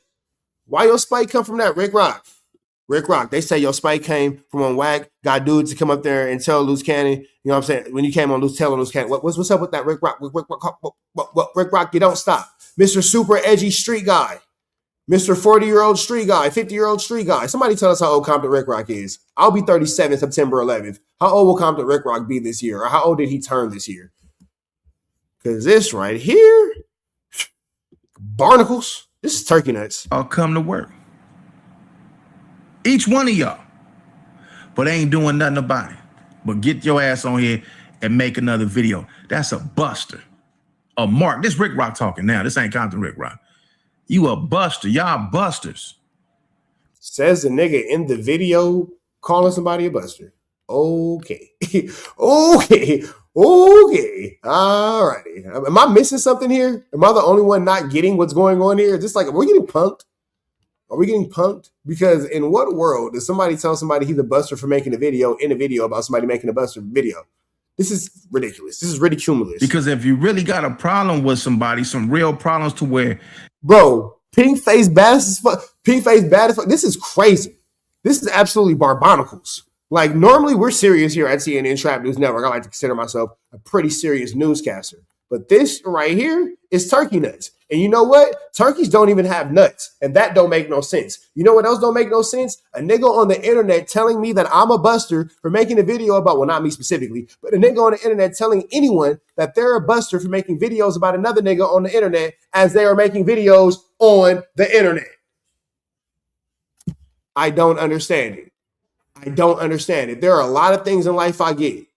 Why your spike come from that, Ricc? They say your spike came from when Whack got dude to come up there and tell loose cannon. You know what I'm saying? When you came on loose cannon. What's up with that, Ricc? Ricc, you don't stop. Mr. Super Edgy Street Guy. Mr. 40-year-old street guy, 50-year-old street guy. Somebody tell us how old Compton Ricc is. I'll be 37 September 11th. How old will Compton Ricc be this year? Or how old did he turn this year? Because this right here, barnacles, this is turkey nuts. I'll come to work. Each one of y'all. But ain't doing nothing about it. But get your ass on here and make another video. That's a buster. A mark. This Ricc talking now. This ain't Compton Ricc. You a buster. Y'all busters. Says the nigga in the video calling somebody a buster. Okay. Okay. Okay. All righty. Am I missing something here? Am I the only one not getting what's going on here? Just like, are we getting punked? Are we getting punked? Because in what world does somebody tell somebody he's a buster for making a video in a video about somebody making a buster video? This is ridiculous. This is ridiculous. Because if you really got a problem with somebody, some real problems to where, bro, pink face bad as fuck. Pink face bad as fuck. This is crazy. This is absolutely barbonicals. Like, normally we're serious here at CNN Trap News Network. I like to consider myself a pretty serious newscaster. But this right here is turkey nuts. And you know what? Turkeys don't even have nuts. And that don't make no sense. You know what else don't make no sense? A nigga on the internet telling me that I'm a buster for making a video about, well, not me specifically, but a nigga on the internet telling anyone that they're a buster for making videos about another nigga on the internet as they are making videos on the internet. I don't understand it. I don't understand it. There are a lot of things in life I get.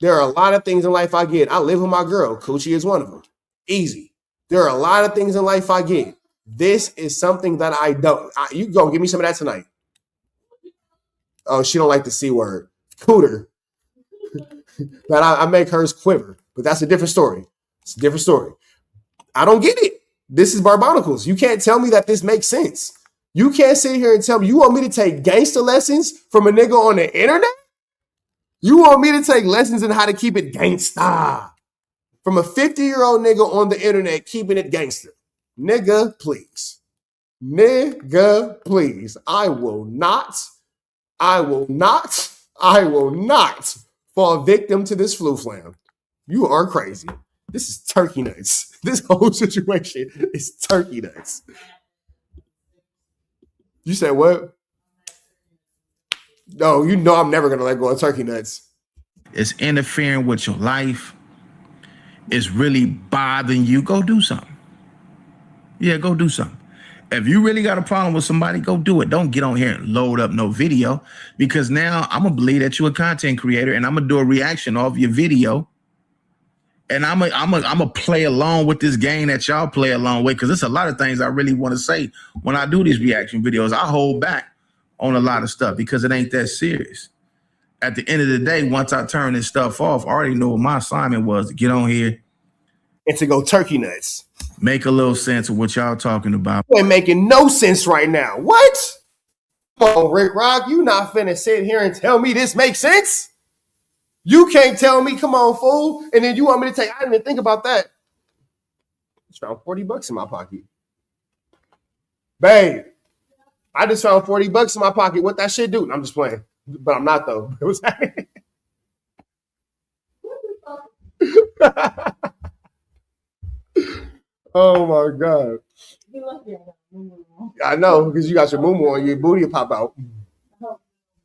I live with my girl. Coochie is one of them. Easy. There are a lot of things in life I get. This is something that I don't. You go give me some of that tonight. Oh, she don't like the C word. Cooter. But I make hers quiver. But that's a different story. It's a different story. I don't get it. This is barbonicals. You can't tell me that this makes sense. You can't sit here and tell me you want me to take gangster lessons from a nigga on the internet? You want me to take lessons in how to keep it gangsta from a 50-year-old nigga on the internet keeping it gangster? Nigga, please. Nigga, please. I will not fall victim to this flu flam. You are crazy. This is turkey nuts. This whole situation is turkey nuts. You said what? No, you know I'm never going to let go of turkey nuts. it's interfering with your life, it's really bothering you, go do something. Yeah, go do something. If you really got a problem with somebody, go do it. Don't get on here and load up no video, because now I'm going to believe that you're a content creator and I'm going to do a reaction off your video. And I'm a play along with this game that y'all play along with, because there's a lot of things I really want to say when I do these reaction videos. I hold back on a lot of stuff because it ain't that serious. At the end of the day, once I turn this stuff off, I already know what my assignment was, to get on here and to go turkey nuts. Make a little sense of what y'all talking about. You ain't making no sense right now. What? Come on, Ricc, you not finna sit here and tell me this makes sense? You can't tell me, come on, fool. And then you want me to take, I didn't even think about that. Just found $40 in my pocket. Babe, I just found $40 in my pocket. What that shit do? I'm just playing. But I'm not, though. It was oh, my God. I know, because you got your moo on, your booty will pop out.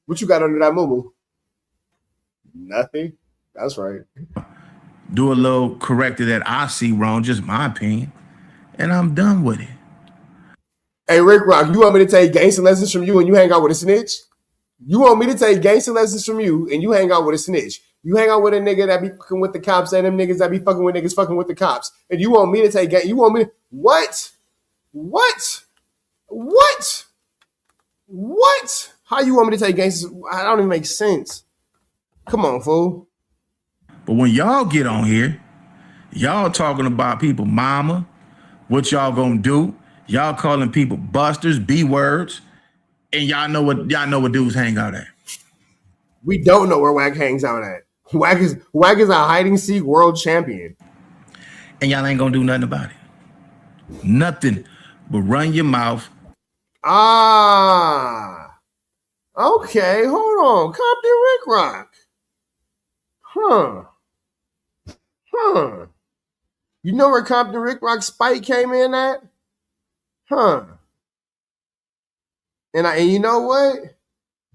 What you got under that moo? Nothing. That's right. Do a little corrective that I see wrong, just my opinion, and I'm done with it. Hey, Ricc, you want me to take gangster lessons from you and you hang out with a snitch? You want me to take gangster lessons from you and you hang out with a snitch? You hang out with a nigga that be fucking with the cops and them niggas that be fucking with niggas fucking with the cops. And you want me to take you want me to what? How you want me to take gangsters? I don't even make sense. Come on, fool. But when y'all get on here, y'all talking about people mama, what y'all gonna do? Y'all calling people busters, B words, and y'all know what dudes hang out at. We don't know where Wack hangs out at. Wack is a hide and seek world champion. And y'all ain't gonna do nothing about it. Nothing but run your mouth. Ah. Okay, hold on. Compton Ricc. Huh. You know where Compton Ricc spite came in at? Huh. And you know what?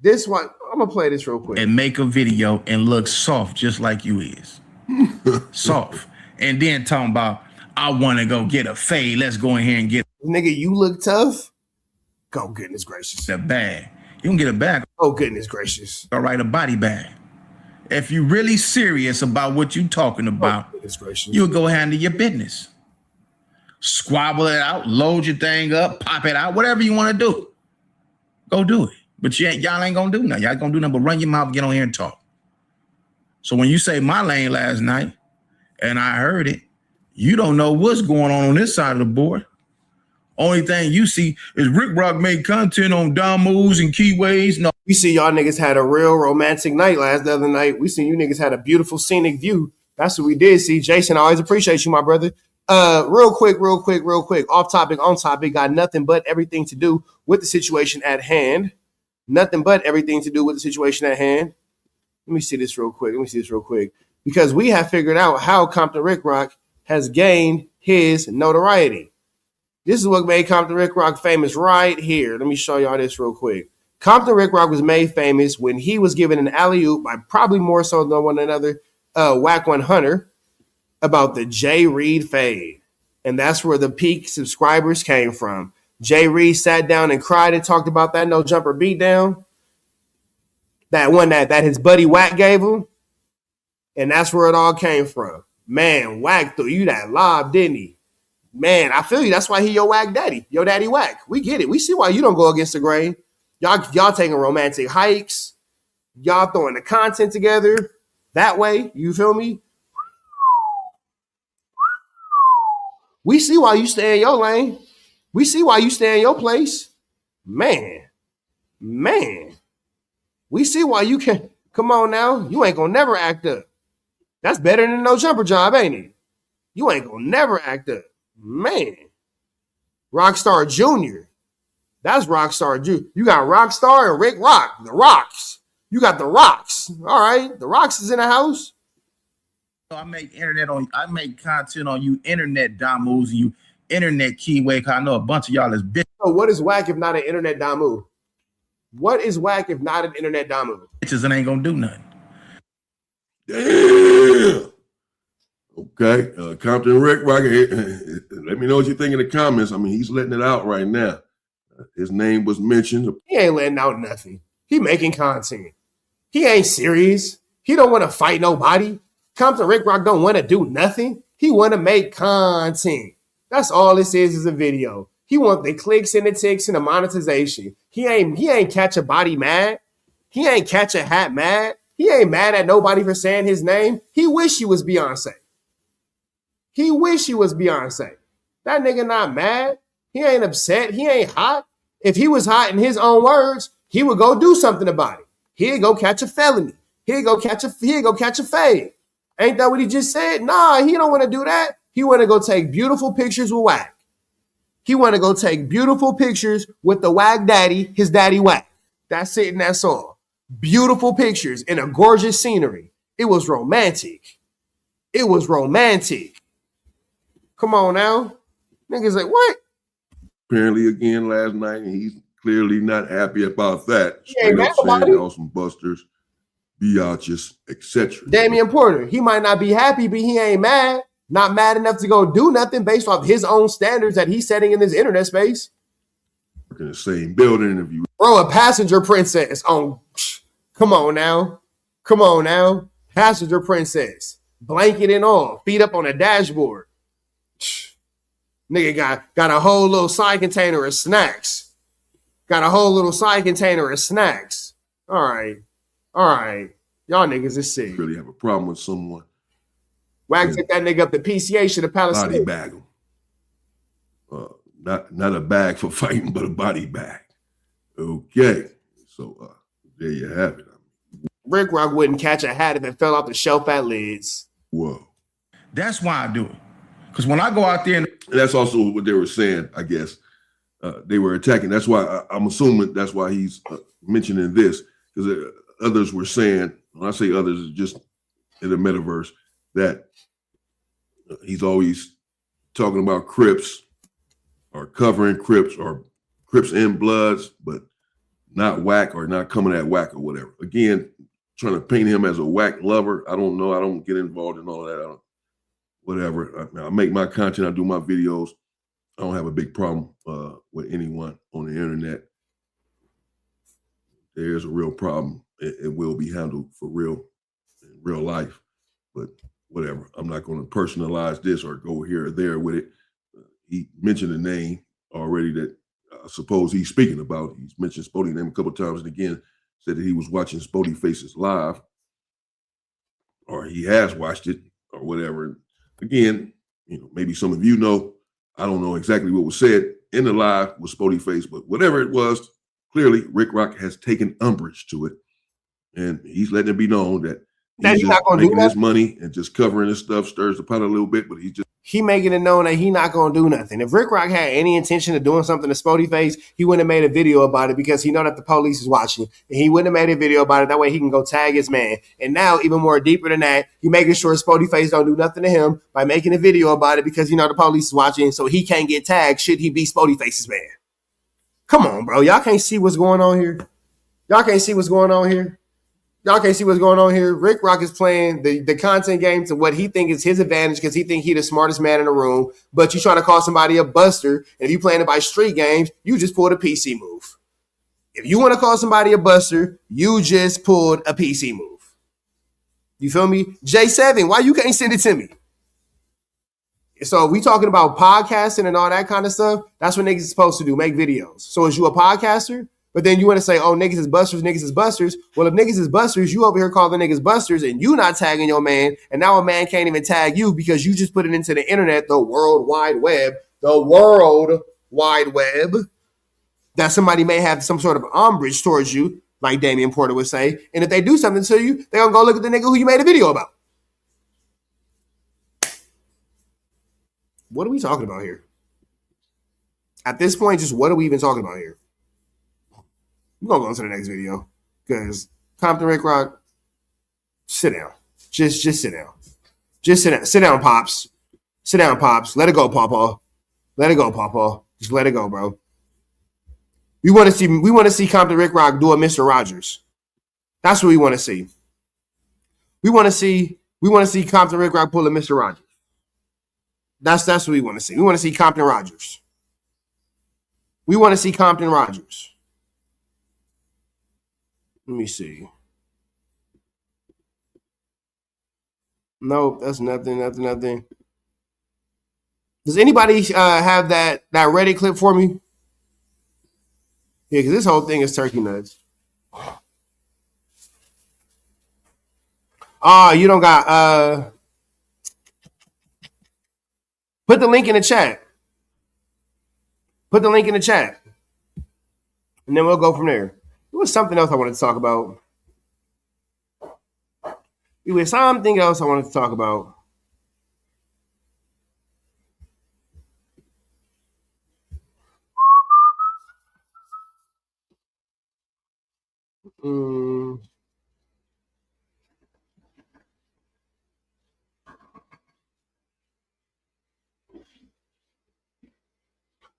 This one, I'm gonna play this real quick. And make a video and look soft just like you is. Soft. And then talking about, I wanna go get a fade. Let's go in here and get nigga, you look tough. Go goodness gracious. a bag. You can get a bag. Oh goodness gracious. All right, a body bag. If you really serious about what you talking about, you'll go handle your business. Squabble it out, load your thing up, pop it out, whatever you want to do. Go do it. But y'all ain't gonna do nothing. Y'all gonna do nothing but run your mouth, get on here and talk. So when you say my lane last night, and I heard it, you don't know what's going on this side of the board. Only thing you see is Ricc made content on Dom moves and keyways. No, We see y'all niggas had a real romantic night the other night. We seen you niggas had a beautiful scenic view. That's what we did see. Jason, I always appreciate you, my brother. Real quick. Off topic, on topic. Got nothing but everything to do with the situation at hand. Nothing but everything to do with the situation at hand. Let me see this real quick. Because we have figured out how Compton Ricc has gained his notoriety. This is what made Compton Ricc famous right here. Let me show y'all this real quick. Compton Ricc was made famous when he was given an alley-oop by probably more so than one another, Whack 100, about the Jay Reed fade. And that's where the peak subscribers came from. Jay Reed sat down and cried and talked about that no jumper beatdown. That one that his buddy Whack gave him. And that's where it all came from. Man, Whack threw you that lob, didn't he? Man, I feel you. That's why he your Whack daddy. Your daddy Whack. We get it. We see why you don't go against the grain. Y'all taking romantic hikes. Y'all throwing the content together. That way, you feel me? We see why you stay in your lane. We see why you stay in your place. Man. We see why you can. Come on now. You ain't gonna never act up. That's better than no jumper job, ain't it? You ain't gonna never act up. Man. Rockstar Jr. That's Rockstar Jr. You got Rockstar and Rick Rock. The Rocks. You got the Rocks. All right. The Rocks is in the house. I make content on you internet Dom moves and you internet keyway. Cause I know a bunch of y'all is bitches. So what is Whack if not an internet Damu? What is Whack if not an internet Damu? And ain't gonna do nothing. Damn. Okay, Compton Ricc, let me know what you think in the comments. I mean, he's letting it out right now. His name was mentioned. He ain't letting out nothing. He making content. He ain't serious. He don't want to fight nobody. Compton Ricc don't want to do nothing. He want to make content. That's all this is a video. He want the clicks and the ticks and the monetization. He ain't catch a body mad. He ain't catch a hat mad. He ain't mad at nobody for saying his name. He wish he was Beyonce. He wish he was Beyonce. That nigga not mad. He ain't upset. He ain't hot. If he was hot in his own words, he would go do something about it. He'd go catch a felony. He'd go catch a fade. Ain't that what he just said? Nah, he don't want to do that. He want to go take beautiful pictures with Whack. He want to go take beautiful pictures with the Whack daddy, his daddy Whack. That's it and that's all. Beautiful pictures in a gorgeous scenery. It was romantic. Come on now. Niggas like, what? Apparently again last night, and he's clearly not happy about that. He ain't mad about it. Awesome busters, biatches, etc. Damian Porter, he might not be happy, but he ain't mad. Not mad enough to go do nothing based off his own standards that he's setting in this internet space. In the same building, if you Bro, a passenger princess on. Come on now. Passenger princess. Blanket and all. Feet up on a dashboard. Nigga got a whole little side container of snacks. All right. Y'all niggas is sick. really have a problem with someone, Whack took that nigga up to PCA, should have Palestine. body bag him. Not a bag for fighting, but a body bag. Okay, so there you have it. Ricc wouldn't catch a hat if it fell off the shelf at Lids. Whoa. That's why I do it. Because when I go out there and That's also what they were saying, I guess. They were attacking. That's why I'm assuming that's why he's mentioning this, because others were saying, when I say others, it's just in the metaverse, that he's always talking about Crips or covering Crips or Crips and Bloods, but not Whack or not coming at Whack or whatever. Again, trying to paint him as a Whack lover. I don't know. I don't get involved in all of that. Whatever. I make my content. I do my videos. I don't have a big problem with anyone on the internet. There's a real problem. It will be handled for real in real life. But whatever. I'm not going to personalize this or go here or there with it. He mentioned a name already that I suppose he's speaking about. He's mentioned Spoety name a couple of times, and again said that he was watching Spoety Faces live. or he has watched it or whatever. Again, maybe some of you know, I don't know exactly what was said in the live with Spoety Face, but whatever it was, clearly Ricc has taken umbrage to it. And he's letting it be known that he's just making his money and just covering his stuff, stirs the pot a little bit, but he making it known that he not going to do nothing. If Ricc had any intention of doing something to Spoety Face, he wouldn't have made a video about it because he know that the police is watching. And he wouldn't have made a video about it. That way he can go tag his man. And now, even more deeper than that, he making sure Spoety Face don't do nothing to him by making a video about it because the police is watching, so he can't get tagged should he be Spoety Face's man. Come on, bro. Y'all can't see what's going on here? Y'all can't see what's going on here? Y'all can't see what's going on here. Ricc is playing the content game to what he thinks is his advantage because he thinks he's the smartest man in the room. But you trying to call somebody a buster, and if you playing it by street games, you just pulled a PC move. If you want to call somebody a buster, you just pulled a PC move. You feel me? J7, why you can't send it to me? So if we talking about podcasting and all that kind of stuff, that's what niggas is supposed to do, make videos. So is you a podcaster? But then you want to say, oh, niggas is busters, niggas is busters. Well, if niggas is busters, you over here calling niggas busters and you not tagging your man. And now a man can't even tag you because you just put it into the internet, the World Wide Web, that somebody may have some sort of umbrage towards you, like Damian Porter would say. And if they do something to you, they're going to go look at the nigga who you made a video about. What are we talking about here? At this point, just what are we even talking about here? We're going to go into the next video because Compton Ricc, sit down. Just sit down. Just sit down. Sit down, Pops. Sit down, Pops. Let it go, Pawpaw. Let it go, Pawpaw. Just let it go, bro. We want to see Compton Ricc do a Mr. Rogers. That's what we want to see. We want to see Compton Ricc pull a Mr. Rogers. That's what we want to see. We want to see Compton Rogers. We want to see Compton Rogers. Let me see. Nope, that's nothing. Does anybody have that Reddit clip for me? Yeah, because this whole thing is turkey nuts. You don't got put the link in the chat. Put the link in the chat. And then we'll go from there. There was something else I wanted to talk about. There was something else I wanted to talk about.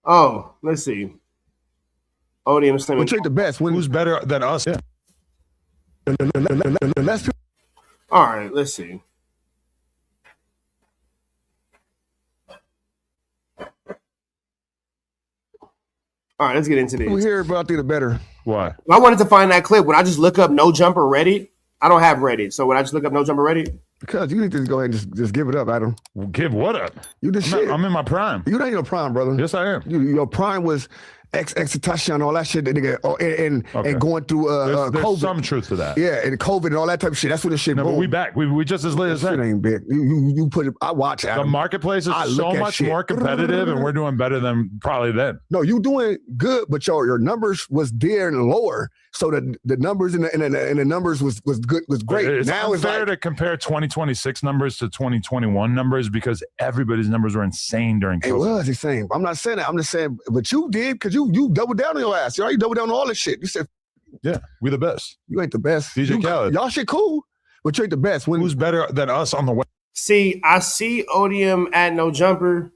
Oh, let's see. Odium Slim. We'll take the best. Who's better than us? Yeah. All right, let's see. All right, let's get into this. We'll hear about the better. Why? I wanted to find that clip. When I just look up No Jumper Reddit, I don't have Reddit. So when I just look up No Jumper Reddit, because you need to go ahead and just give it up, Adam. Give what up? You just shit. I'm in my prime. You ain't your prime, brother. Yes, I am. Your prime was X and all that shit, nigga, and going through there's COVID. some truth to that. Yeah, and COVID and all that type of shit. That's what the shit. No, but we back. We just as lit as that. Shit ain't big. You put it. I watch Adam. The marketplace is so much more competitive, and we're doing better than probably then. No, you doing good, but your numbers was there and lower. So the numbers and the numbers was good, was great. It's now it's unfair to compare 2026 numbers to 2021 numbers because everybody's numbers were insane during COVID. It was insane. I'm not saying that. I'm just saying, but you did because you doubled down on your ass. You doubled down on all this shit. You said, yeah, we the best. You ain't the best. DJ Khaled. Y'all shit cool, but you ain't the best. Who's better than us on the way? See, I see Odium at No Jumper,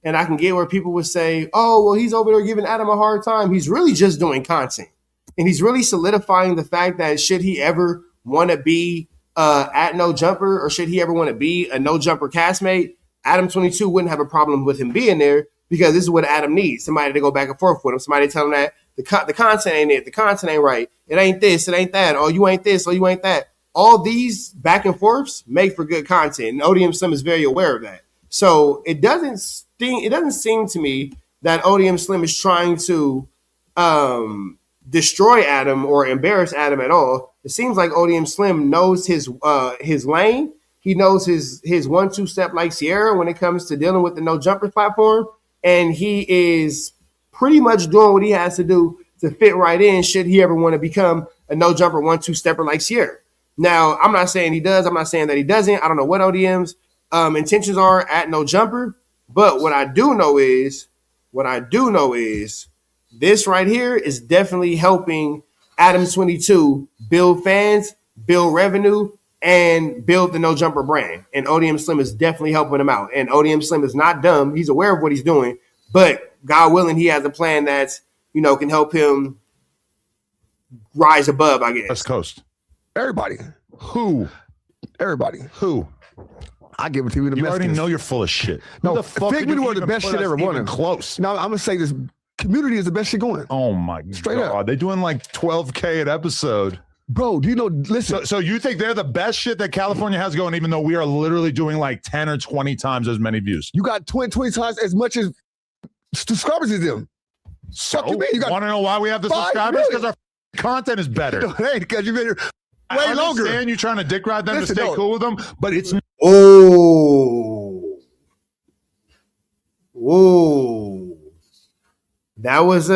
and I can get where people would say, oh, well, he's over there giving Adam a hard time. He's really just doing content. And he's really solidifying the fact that should he ever want to be at No Jumper or should he ever want to be a No Jumper castmate, Adam 22 wouldn't have a problem with him being there because this is what Adam needs. Somebody to go back and forth with him. Somebody to tell him that the content ain't it. The content ain't right. It ain't this. It ain't that. Oh, you ain't this. Oh, you ain't that. All these back and forths make for good content. And Odium Slim is very aware of that. So it doesn't seem to me that Odium Slim is trying to destroy Adam or embarrass Adam at all. it seems like ODM Slim knows his lane. He knows his 1-2 step like Sierra when it comes to dealing with the no jumper platform, and he is pretty much doing what he has to do to fit right in should he ever want to become a no jumper 1-2 stepper like Sierra. Now, I'm not saying he does. I'm not saying that he doesn't. I don't know what ODM's intentions are at no jumper, but what I do know is this right here is definitely helping Adam 22 build fans, build revenue, and build the no jumper brand. And ODM Slim is definitely helping him out. And ODM Slim is not dumb. He's aware of what he's doing, but God willing, he has a plan that's, can help him rise above, I guess. West Coast. Everybody. Who? Everybody. Who? I give it to you in the You Mexicans. already know you're full of shit. No, Who the fuck Fig could you were the even best put shit us ever even won. close. Now, I'm going to say this. Community is the best shit going. Oh, my Straight God. up. They're doing like 12K an episode. Bro, do you know, listen. So you think they're the best shit that California has going, even though we are literally doing like 10 or 20 times as many views? You got 20 times as much as subscribers as them. So, you mean? You got want to know why we have the 5 subscribers? million. Because our content is better. Hey, because you've been here way I longer. understand you trying to dick ride them Listen, to stay no. cool with them, but it's Oh. That was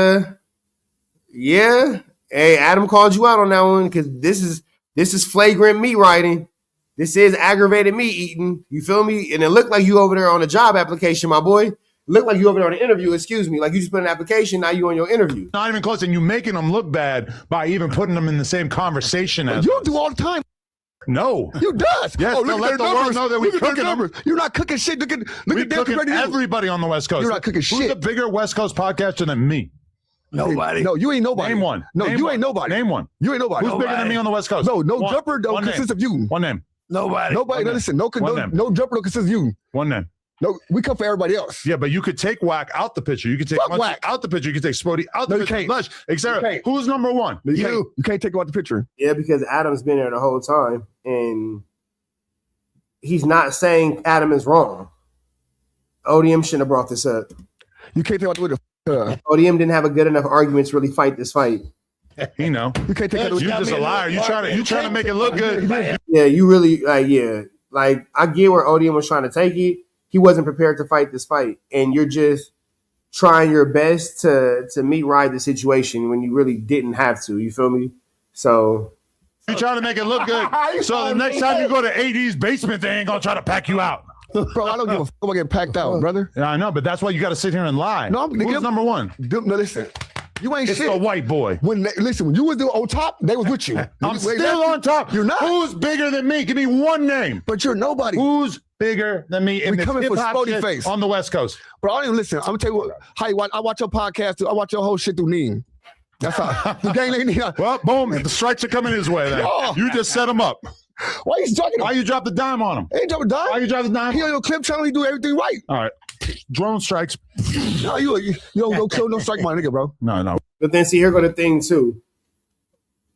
yeah. Hey, Adam called you out on that one because this is flagrant meat riding. This is aggravated meat eating. You feel me? And it looked like you over there on a job application, my boy. Looked like you over there on an interview, excuse me. Like you just put an application, now you on your interview. not even close, and you making them look bad by even putting them in the same conversation as You do all the time. No. You does. Yes, look to at let their the world numbers. know that we Look at their cooking 'em. numbers. You're not cooking shit. Look at We them cooking compared to you. everybody on the West Coast. You're not cooking Who's shit. a bigger West Coast podcaster than me? Nobody. No, you ain't nobody. Name one. No, Name you one. ain't nobody. Name one. You ain't nobody. Who's bigger than me on the West Coast? No, One. jumper don't One name. consist of you. One name. Nobody. One name. Listen, One name. no jumper don't consist of you. One name. No, we come for everybody else. Yeah, but you could take Whack out the picture. You could take Fuck Munchie Whack. out the picture. You could take Spoety out the No, you picture. can't. Lush, etc. You can't. Who's number one? You can't take out the picture. Yeah, because Adam's been there the whole time, and he's not saying Adam is wrong. ODM shouldn't have brought this up. You can't take out the picture. ODM didn't have a good enough argument to really fight this fight. You know. You can't take out You just a liar. You trying to make it look good. Yeah, you really like I get where ODM was trying to take it. He wasn't prepared to fight this fight, and you're just trying your best to meet ride the situation when you really didn't have to. You feel me? So You trying to make it look good. So the next time you go to AD's basement, they ain't gonna try to pack you out. Bro, I don't give a fuck about getting packed out, brother. Yeah, I know, but that's why you got to sit here and lie. No, Who's number one? No, listen. You ain't It's shit. the white boy. When you was on top, they was with you. I'm still on top. You're not. Who's bigger than me? Give me one name. But you're nobody. Who's bigger than me in We this coming for hip-hop Spoety shit face. on the West Coast? Bro, I don't even listen. I'm gonna tell you what. How you watch? I watch your podcast. I watch your whole shit through Neem. That's how the gang ain't. Well, boom. The strikes are coming his way then. Oh. You just set him up. Why you talking? Why you drop the dime on him? He ain't dropping dime. Why you drop the dime? He on your clip channel. He do everything right. All right. Drone strikes. No, you don't kill no strike my nigga, bro. No. but then see, here go the thing too.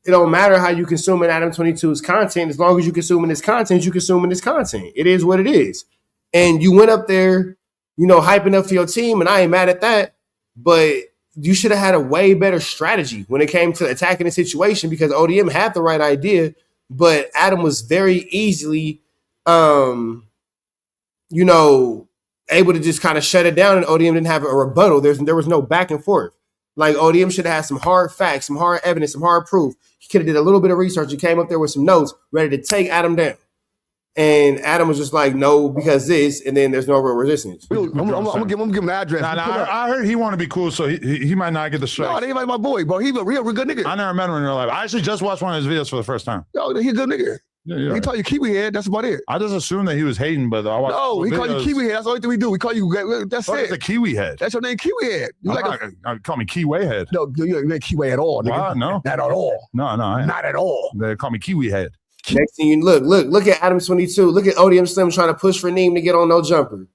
It don't matter how you consuming Adam 22's content, as long as you consuming his content, you consuming his content. It is what it is. And you went up there, hyping up for your team, and I ain't mad at that. But you should have had a way better strategy when it came to attacking the situation, because ODM had the right idea, but Adam was very easily, able to just kind of shut it down, and ODM didn't have a rebuttal. There was no back and forth. Like ODM should have had some hard facts, some hard evidence, some hard proof. He could have did a little bit of research and came up there with some notes, ready to take Adam down. And Adam was just like, no, because this, and then there's no real resistance. I'm gonna give him the address. I heard he want to be cool, so he might not get the strike. No, they ain't like my boy, bro. He a real good nigga. I never met him in real life. I actually just watched one of his videos for the first time. No, he a good nigga. Yeah. He call you Kiwi head. That's about it. I just assumed that he was hating, but I watched. No, he call you Kiwi head. That's the only thing we do. We call you. That's What is a it. Kiwi head? That's your name, Kiwi head. You Call me Kiwi head. No, you ain't Kiwi at all, nigga. Wow, no. Not at all. No, Not at all. They call me Kiwi head. Next thing you look at Adam 22. Look at ODM Slim trying to push for Neem to get on no jumper.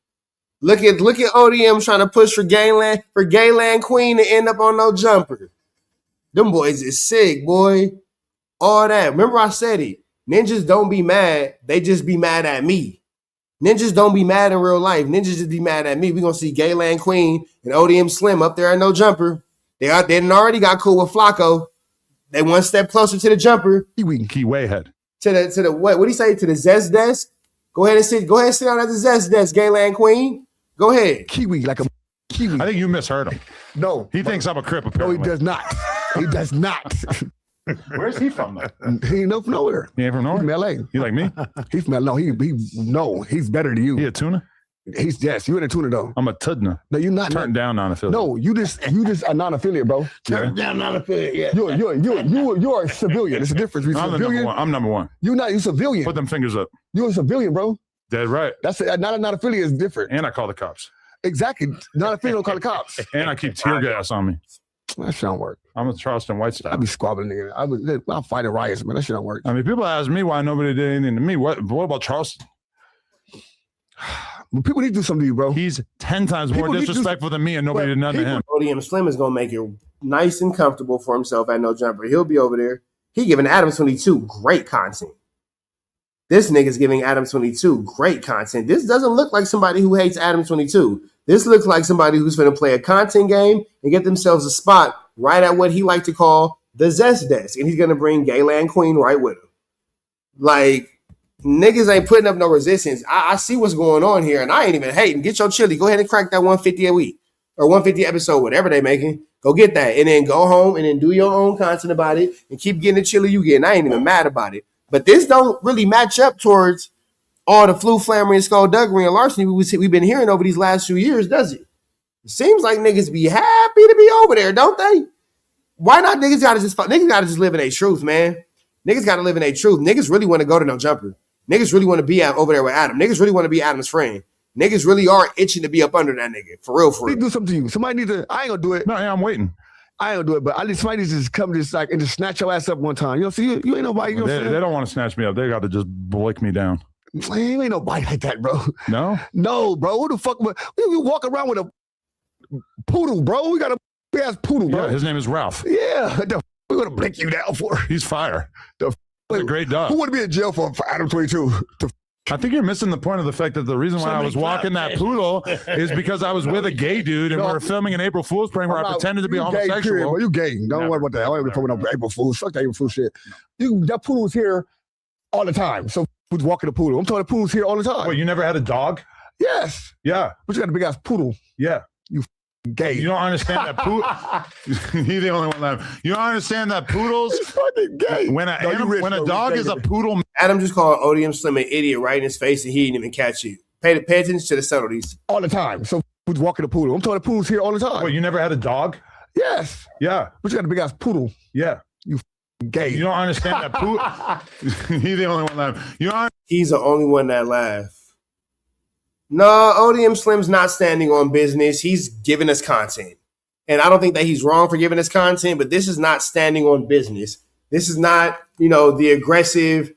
Look at ODM trying to push for Gayland Queen to end up on no jumper. Them boys is sick, boy. All that. Remember I said it. Ninjas don't be mad. They just be mad at me. Ninjas don't be mad in real life. Ninjas just be mad at me. We're going to see Gayland Queen and ODM Slim up there at no jumper. They done already got cool with Flacco. They one step closer to the jumper. We can key way ahead. To the what do you say? To the Zest desk? Go ahead and sit down at the Zest desk, Gayland Queen. Go ahead. Kiwi, like a kiwi. I think you misheard him. No. He thinks I'm a Crip, No, apparently. he does not. He does not. Where's he from, though? He ain't no from nowhere. He ain't from He's nowhere? from LA. You like me? He's from LA. No, he's better than you. He a tuna? He's yes, you in a tuna though. I'm a tudna. No, you're not. Turn down non-affiliate. No, you just a non-affiliate, bro. Turn down non-affiliate. Yeah. You're a civilian. There's a difference between I'm civilian. number one. I'm number one. You're not. You civilian. Put them fingers up. You're a civilian, bro. Dead right. That's not affiliate is different. And I call the cops. Exactly. Not affiliate don't call the cops. And I keep tear gas on me. That shit don't work. I'm a Charleston White I style. be squabbling nigga. I'll fight in riots, man. That shit don't work. I mean, people ask me why nobody did anything to me. What about Charleston? People need to do something to you, bro. He's 10 times more People need to do- disrespectful than me, and nobody did nothing to him. ODM Slim is gonna make it nice and comfortable for himself at No Jumper. He'll be over there. He giving Adam 22 great content. This nigga's giving Adam 22 great content. This doesn't look like somebody who hates Adam 22. This looks like somebody who's going to play a content game and get themselves a spot right at what he like to call the Zest Desk. And he's going to bring Gayland Queen right with him. Like, niggas ain't putting up no resistance. I see what's going on here, and I ain't even hating. Get your chili. Go ahead and crack that 150 a week or 150 episode, whatever they making. Go get that. And then go home and then do your own content about it and keep getting the chili you get. And I ain't even mad about it. But this don't really match up towards all the flu, flammery, and skullduggery and larceny we've been hearing over these last few years, does it? It seems like niggas be happy to be over there, don't they? Why not? Niggas gotta just live in a truth, man. Niggas gotta live in a truth. Niggas really want to go to No Jumper. Niggas really want to be over there with Adam. Niggas really want to be Adam's friend. Niggas really are itching to be up under that nigga. For real, for They real. do something to you. Somebody need to. I ain't gonna do it. No, yeah, I'm waiting. I ain't gonna do it. But I need somebody to just come to this like and just snatch your ass up one time. You know, see, you ain't nobody. You know what I'm They saying? don't want to snatch me up. They got to just blick me down. You ain't nobody like that, bro. No? No, bro. Who the fuck? We walk around with a poodle, bro. We got a big ass poodle, bro. Yeah, his name is Ralph. Yeah. We're gonna blink you down for. He's fire. The He's a great dog. Who would be in jail for Adam 22? I think you're missing the point of the fact that the reason why I was walking that poodle is because I was with a gay dude and we were filming an April Fool's prank where I pretended to be homosexual. Period, bro. You gay. Don't worry about that. I don't even talk about April Fool's. Fuck that April Fool's shit. That poodle was here all the time. So who's walking the poodle? I'm talking the poodle's here all the time. Wait, you never had a dog? Yes. Yeah. But you got a big ass poodle. Yeah. Gay. You don't understand that poodle. He's the only one left. You don't understand that poodles. It's fucking gay. When a dog is a poodle. Adam just called ODM Slim an idiot right in his face, and he didn't even catch it. Pay attention to the subtleties. All the time. So who's walking the poodle? I'm talking the poodle's here all the time. Wait, you never had a dog? Yes. Yeah. But you got a big ass poodle. Yeah. Gay. You don't understand that poodle. He's the only one left. He's the only one that laughed. No, ODM Slim's not standing on business. He's giving us content. And I don't think that he's wrong for giving us content, but this is not standing on business. This is not, the aggressive,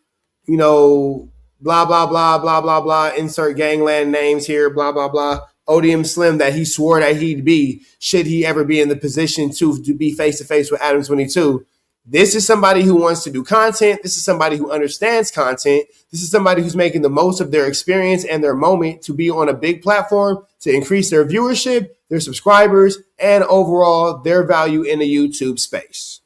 blah, blah, blah, blah, blah, blah, insert gangland names here, blah, blah, blah. ODM Slim that he swore that he'd be, should he ever be in the position to be face-to-face with Adam 22. This is somebody who wants to do content. This is somebody who understands content. This is somebody who's making the most of their experience and their moment to be on a big platform to increase their viewership, their subscribers, and overall their value in the YouTube space.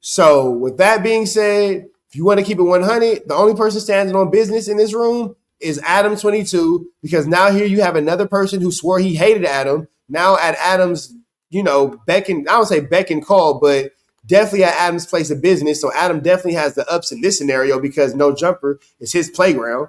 So with that being said, if you want to keep it 100, the only person standing on business in this room is Adam 22, because now here you have another person who swore he hated Adam. Now at Adam's, beck and call, but definitely at Adam's place of business. So Adam definitely has the ups in this scenario because No Jumper is his playground.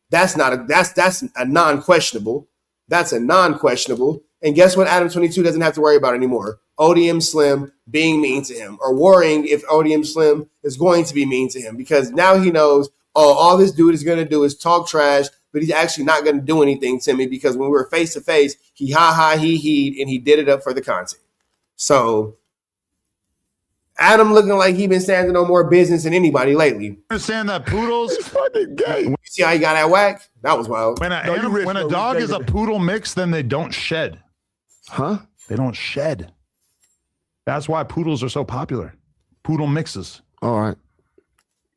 That's a non-questionable. That's a non-questionable. And guess what? Adam 22 doesn't have to worry about anymore. ODM Slim being mean to him or worrying if ODM Slim is going to be mean to him, because now he knows, all this dude is going to do is talk trash, but he's actually not going to do anything to me because when we were face to face, he he and he did it up for the content. So Adam looking like he been standing on more business than anybody lately. Understand that poodles? It's fucking gay. You see how he got that whack? That was wild. When a dog is a poodle mix, then they don't shed. Huh? They don't shed. That's why poodles are so popular. Poodle mixes. All right.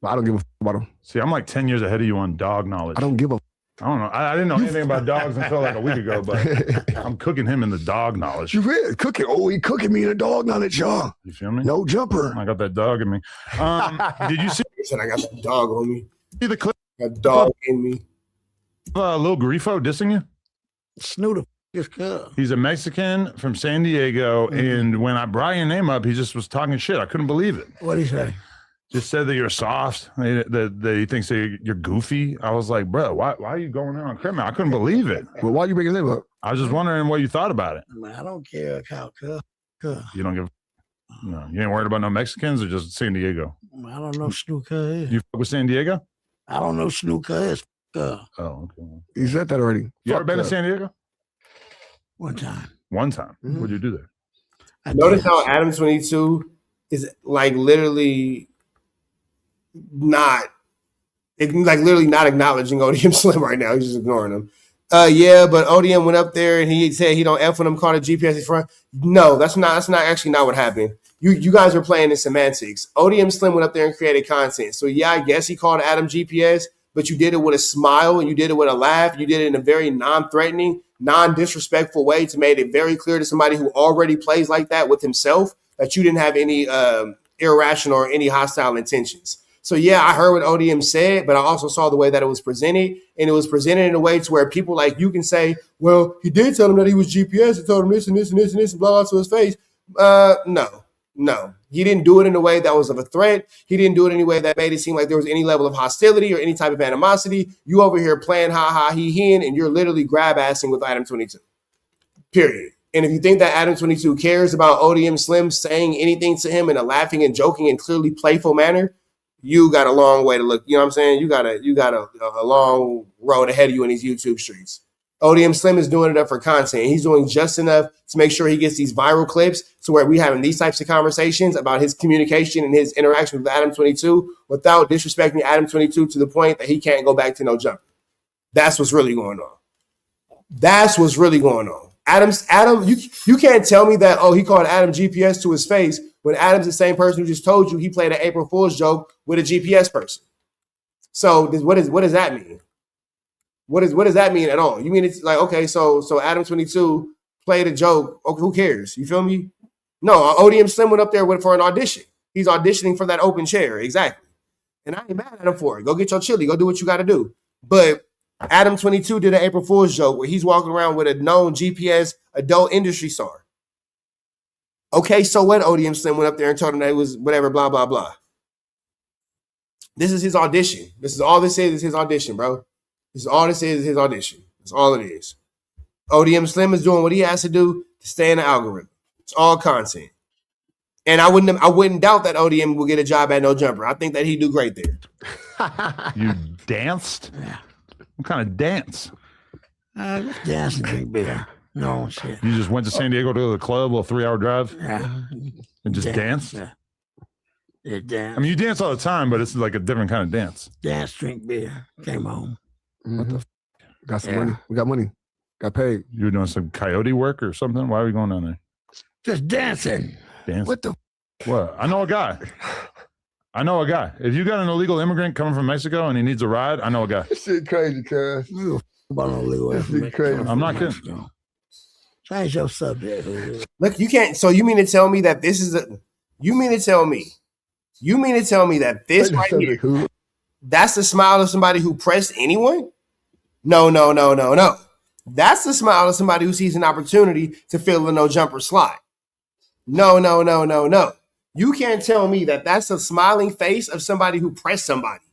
I don't give a about them. See, I'm like 10 years ahead of you on dog knowledge. I don't give a I don't know. I didn't know anything about dogs until like a week ago, but I'm cooking him in the dog knowledge. You really cooking? Oh, he cooking me in the dog knowledge, y'all. You feel me? No jumper. I got that dog in me. Did you see? He said I got that dog on me. See the clip? Got dog in me. Lil Grifo dissing you? Snooter is good. He's a Mexican from San Diego, and when I brought your name up, he just was talking shit. I couldn't believe it. What'd he say? Just said that you're soft, that he thinks that you're goofy. I was like, bro, why are you going in on criminal? I couldn't believe it. Well, why you bringing him up? I was just wondering what you thought about it. Man, I don't care how good. You don't give, no, you ain't worried about no Mexicans or just San Diego? I don't know snooker is. You fuck with San Diego? I don't know snooker is. Oh, okay. You said that already. You ever been to San Diego? One time. One time. What'd you do there? Notice how Adam 22 is like literally not acknowledging ODM Slim right now. He's just ignoring him. Yeah, but ODM went up there and he said he don't F when him call the GPS in front. No, that's not actually not what happened. You guys are playing in semantics. ODM Slim went up there and created content. So yeah, I guess he called Adam GPS, but you did it with a smile and you did it with a laugh. You did it in a very non-threatening, non-disrespectful way to make it very clear to somebody who already plays like that with himself that you didn't have any irrational or any hostile intentions. So yeah, I heard what ODM said, but I also saw the way that it was presented, and it was presented in a way to where people like you can say, well, he did tell him that he was GPS and told him this and this and this and this and blah, blah to his face. No. He didn't do it in a way that was of a threat. He didn't do it in a way that made it seem like there was any level of hostility or any type of animosity. You over here playing ha, he, and you're literally grab-assing with Adam 22. Period. And if you think that Adam 22 cares about ODM Slim saying anything to him in a laughing and joking and clearly playful manner, you got a long way to look. You know what I'm saying? You got a long road ahead of you in these YouTube streets. ODM Slim is doing it up for content. He's doing just enough to make sure he gets these viral clips to where we having these types of conversations about his communication and his interaction with Adam 22 without disrespecting Adam 22 to the point that he can't go back to no jumper. That's what's really going on. That's what's really going on. Adam, you can't tell me that, oh, he called Adam GPS to his face when Adam's the same person who just told you he played an April Fool's joke with a GPS person. So what does that mean? What does that mean at all? You mean it's like, okay, so Adam 22 played a joke. Okay, who cares? You feel me? No, ODM Slim went up there for an audition. He's auditioning for that open chair. Exactly. And I ain't mad at him for it. Go get your chili. Go do what you got to do. But Adam 22 did an April Fool's joke where he's walking around with a known GPS adult industry star. Okay, so what? ODM Slim went up there and told him that it was whatever, blah, blah, blah. This is his audition. This is all this is his audition, bro. This is all this is his audition. That's all it is. ODM Slim is doing what he has to do to stay in the algorithm. It's all content. And I wouldn't doubt that ODM will get a job at No Jumper. I think that he'd do great there. You danced? Yeah. What kind of dance? Just dance and drink beer. No shit. You just went to San Diego to the club, a 3-hour drive? Yeah. And just dance? Yeah. Yeah, dance. I mean, you dance all the time, but it's like a different kind of dance. Dance, drink beer. Came home. What the got some money. We got money. Got paid. You were doing some coyote work or something? Why are we going down there? Just dancing. Dancing? What the? What? I know a guy. If you got an illegal immigrant coming from Mexico and he needs a ride, I know a guy. This shit crazy, cuz. Crazy. I'm not kidding. Change your subject. Look, you can't. So you mean to tell me that this is you mean to tell me that this right here, that's the smile of somebody who pressed anyone? No. That's the smile of somebody who sees an opportunity to fill a No Jumper slot. No. You can't tell me that that's the smiling face of somebody who pressed somebody.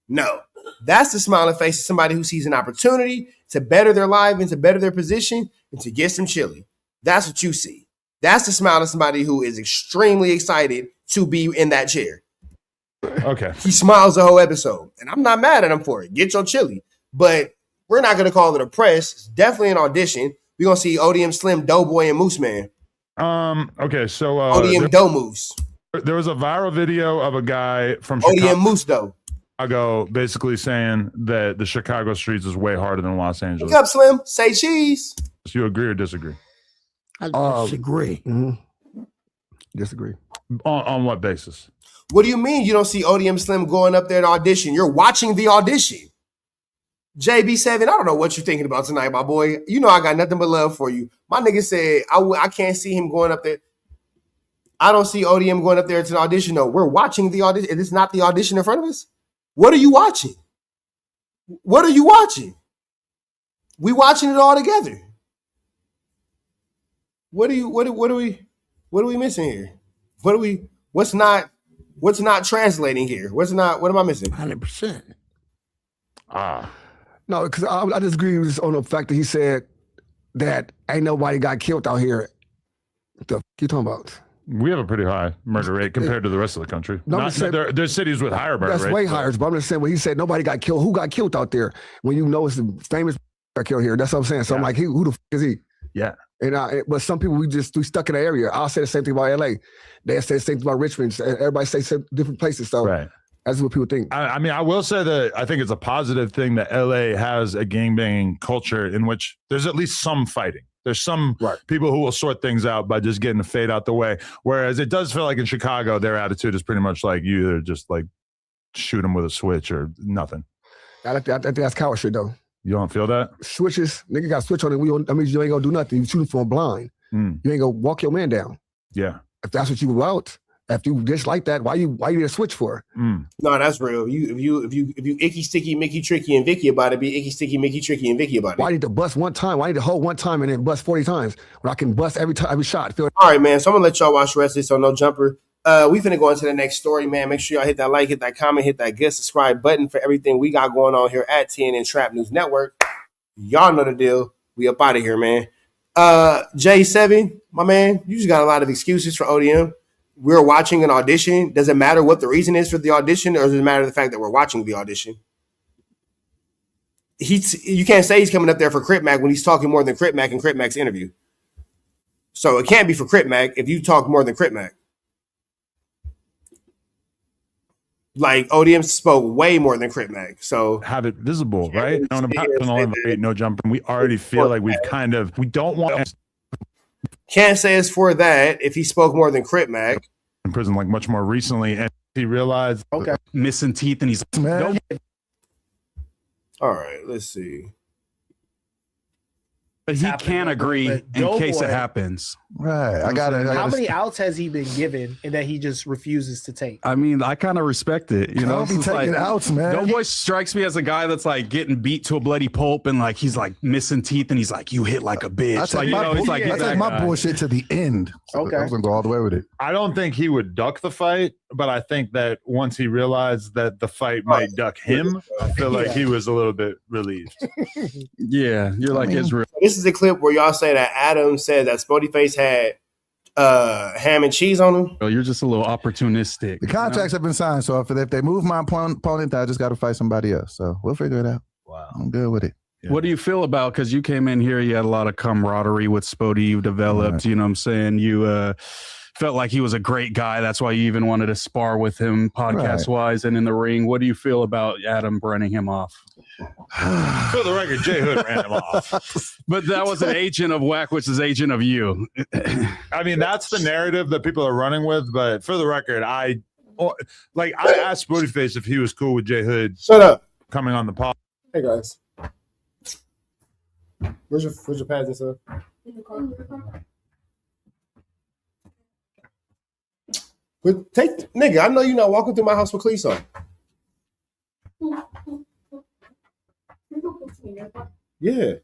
No, that's the smiling face of somebody who sees an opportunity to better their life and to better their position and to get some chili. That's what you see. That's the smile of somebody who is extremely excited to be in that chair. Okay. He smiles the whole episode, and I'm not mad at him for it. Get your chili. But we're not going to call it a press. It's definitely an audition. We're going to see ODM Slim, Doughboy, and Moose Man. Okay, so ODM Dough Moose. There was a viral video of a guy from ODM Moose Dough. Chicago basically saying that the Chicago streets is way harder than Los Angeles. Wake up, Slim. Say cheese. Do you agree or disagree? I disagree. Disagree. On what basis? What do you mean you don't see ODM Slim going up there to audition? You're watching the audition. JB7, I don't know what you're thinking about tonight, my boy. You know I got nothing but love for you. My nigga said I can't see him going up there. I don't see ODM going up there to the audition. No, we're watching the audition. It is not the audition in front of us. What are you watching? What are you watching? We watching it all together. What are we missing here? What's not translating here? What am I missing? 100%. No, because I disagree with on the fact that he said that ain't nobody got killed out here. What the f you talking about? We have a pretty high murder rate compared to the rest of the country. No, There's cities with higher murder rates. That's way higher. But I'm just saying when he said nobody got killed, who got killed out there? When you know it's the famous got killed here. That's what I'm saying. So I'm like, who the f is he? Yeah. And but some people we stuck in the area. I'll say the same thing about LA. They say the same thing about Richmond. Everybody say different places. So that's what people think. I mean, I will say that I think it's a positive thing that LA has a gangbanging culture in which there's at least some fighting. There's some people who will sort things out by just getting the fade out the way. Whereas it does feel like in Chicago, their attitude is pretty much like you either just like shoot them with a switch or nothing. I think that's coward shit though. You don't feel that? Switches, nigga got a switch on it. That means you ain't gonna do nothing. You shooting from a blind. You ain't gonna walk your man down. Yeah. If that's what you want, if you just like that, why you need a switch for? No, that's real. If you icky sticky Mickey Tricky and Vicky about it, be icky sticky Mickey Tricky and Vicky about it. Why need to bust one time? Why need to hold one time and then bust 40 times when I can bust every shot? All right, man. So I'm gonna let y'all watch the rest of this on No Jumper. We finna go into the next story, man. Make sure y'all hit that like, hit that comment, hit that good subscribe button for everything we got going on here at TNN Trap News Network. Y'all know the deal. We up out of here, man. J7, my man, you just got a lot of excuses for ODM. We're watching an audition. Does it matter what the reason is for the audition, or does it matter the fact that we're watching the audition? You can't say he's coming up there for Crip Mac when he's talking more than Crip Mac in Crip Mac's interview. So it can't be for Crip Mac if you talk more than Crip Mac. Like ODM spoke way more than Crip Mac, so have it visible, right? No Jumper. We already feel like we don't want. Can't say it's for that if he spoke more than Crip Mac in prison, like much more recently, and he realized missing teeth, and he's man. All right, let's see. But he can agree in case it happens. Right. I got it. How many outs has he been given and that he just refuses to take? I mean, I kind of respect it. You know, I'll be taking outs, man. Doughboy strikes me as a guy that's like getting beat to a bloody pulp and like he's like missing teeth and he's like, you hit like a bitch. I take my bullshit to the end. So Okay. I'm gonna go all the way with it. I don't think he would duck the fight, but I think that once he realized that the fight might duck him, I feel like he was a little bit relieved. Yeah, you're like Israel. This is a clip where y'all say that Adam said that Spoety Face had ham and cheese on him. Oh, you're just a little opportunistic. The contracts have been signed, so if they move my opponent, I just got to fight somebody else. So we'll figure it out. Wow, I'm good with it. Yeah. What do you feel about? Because you came in here, you had a lot of camaraderie with Spoety. You developed. Right. You know what I'm saying? You felt like he was a great guy. That's why you even wanted to spar with him podcast wise and in the ring. What do you feel about Adam running him off? For the record, J Hood ran him off. But that was an agent of Whack, which is agent of you. I mean, that's the narrative that people are running with. But for the record, I asked Spoety Face if he was cool with J Hood. Shut up. Coming on the pod. Hey guys, where's your pads and stuff? But nigga, I know you're not walking through my house with cleats on. Yeah,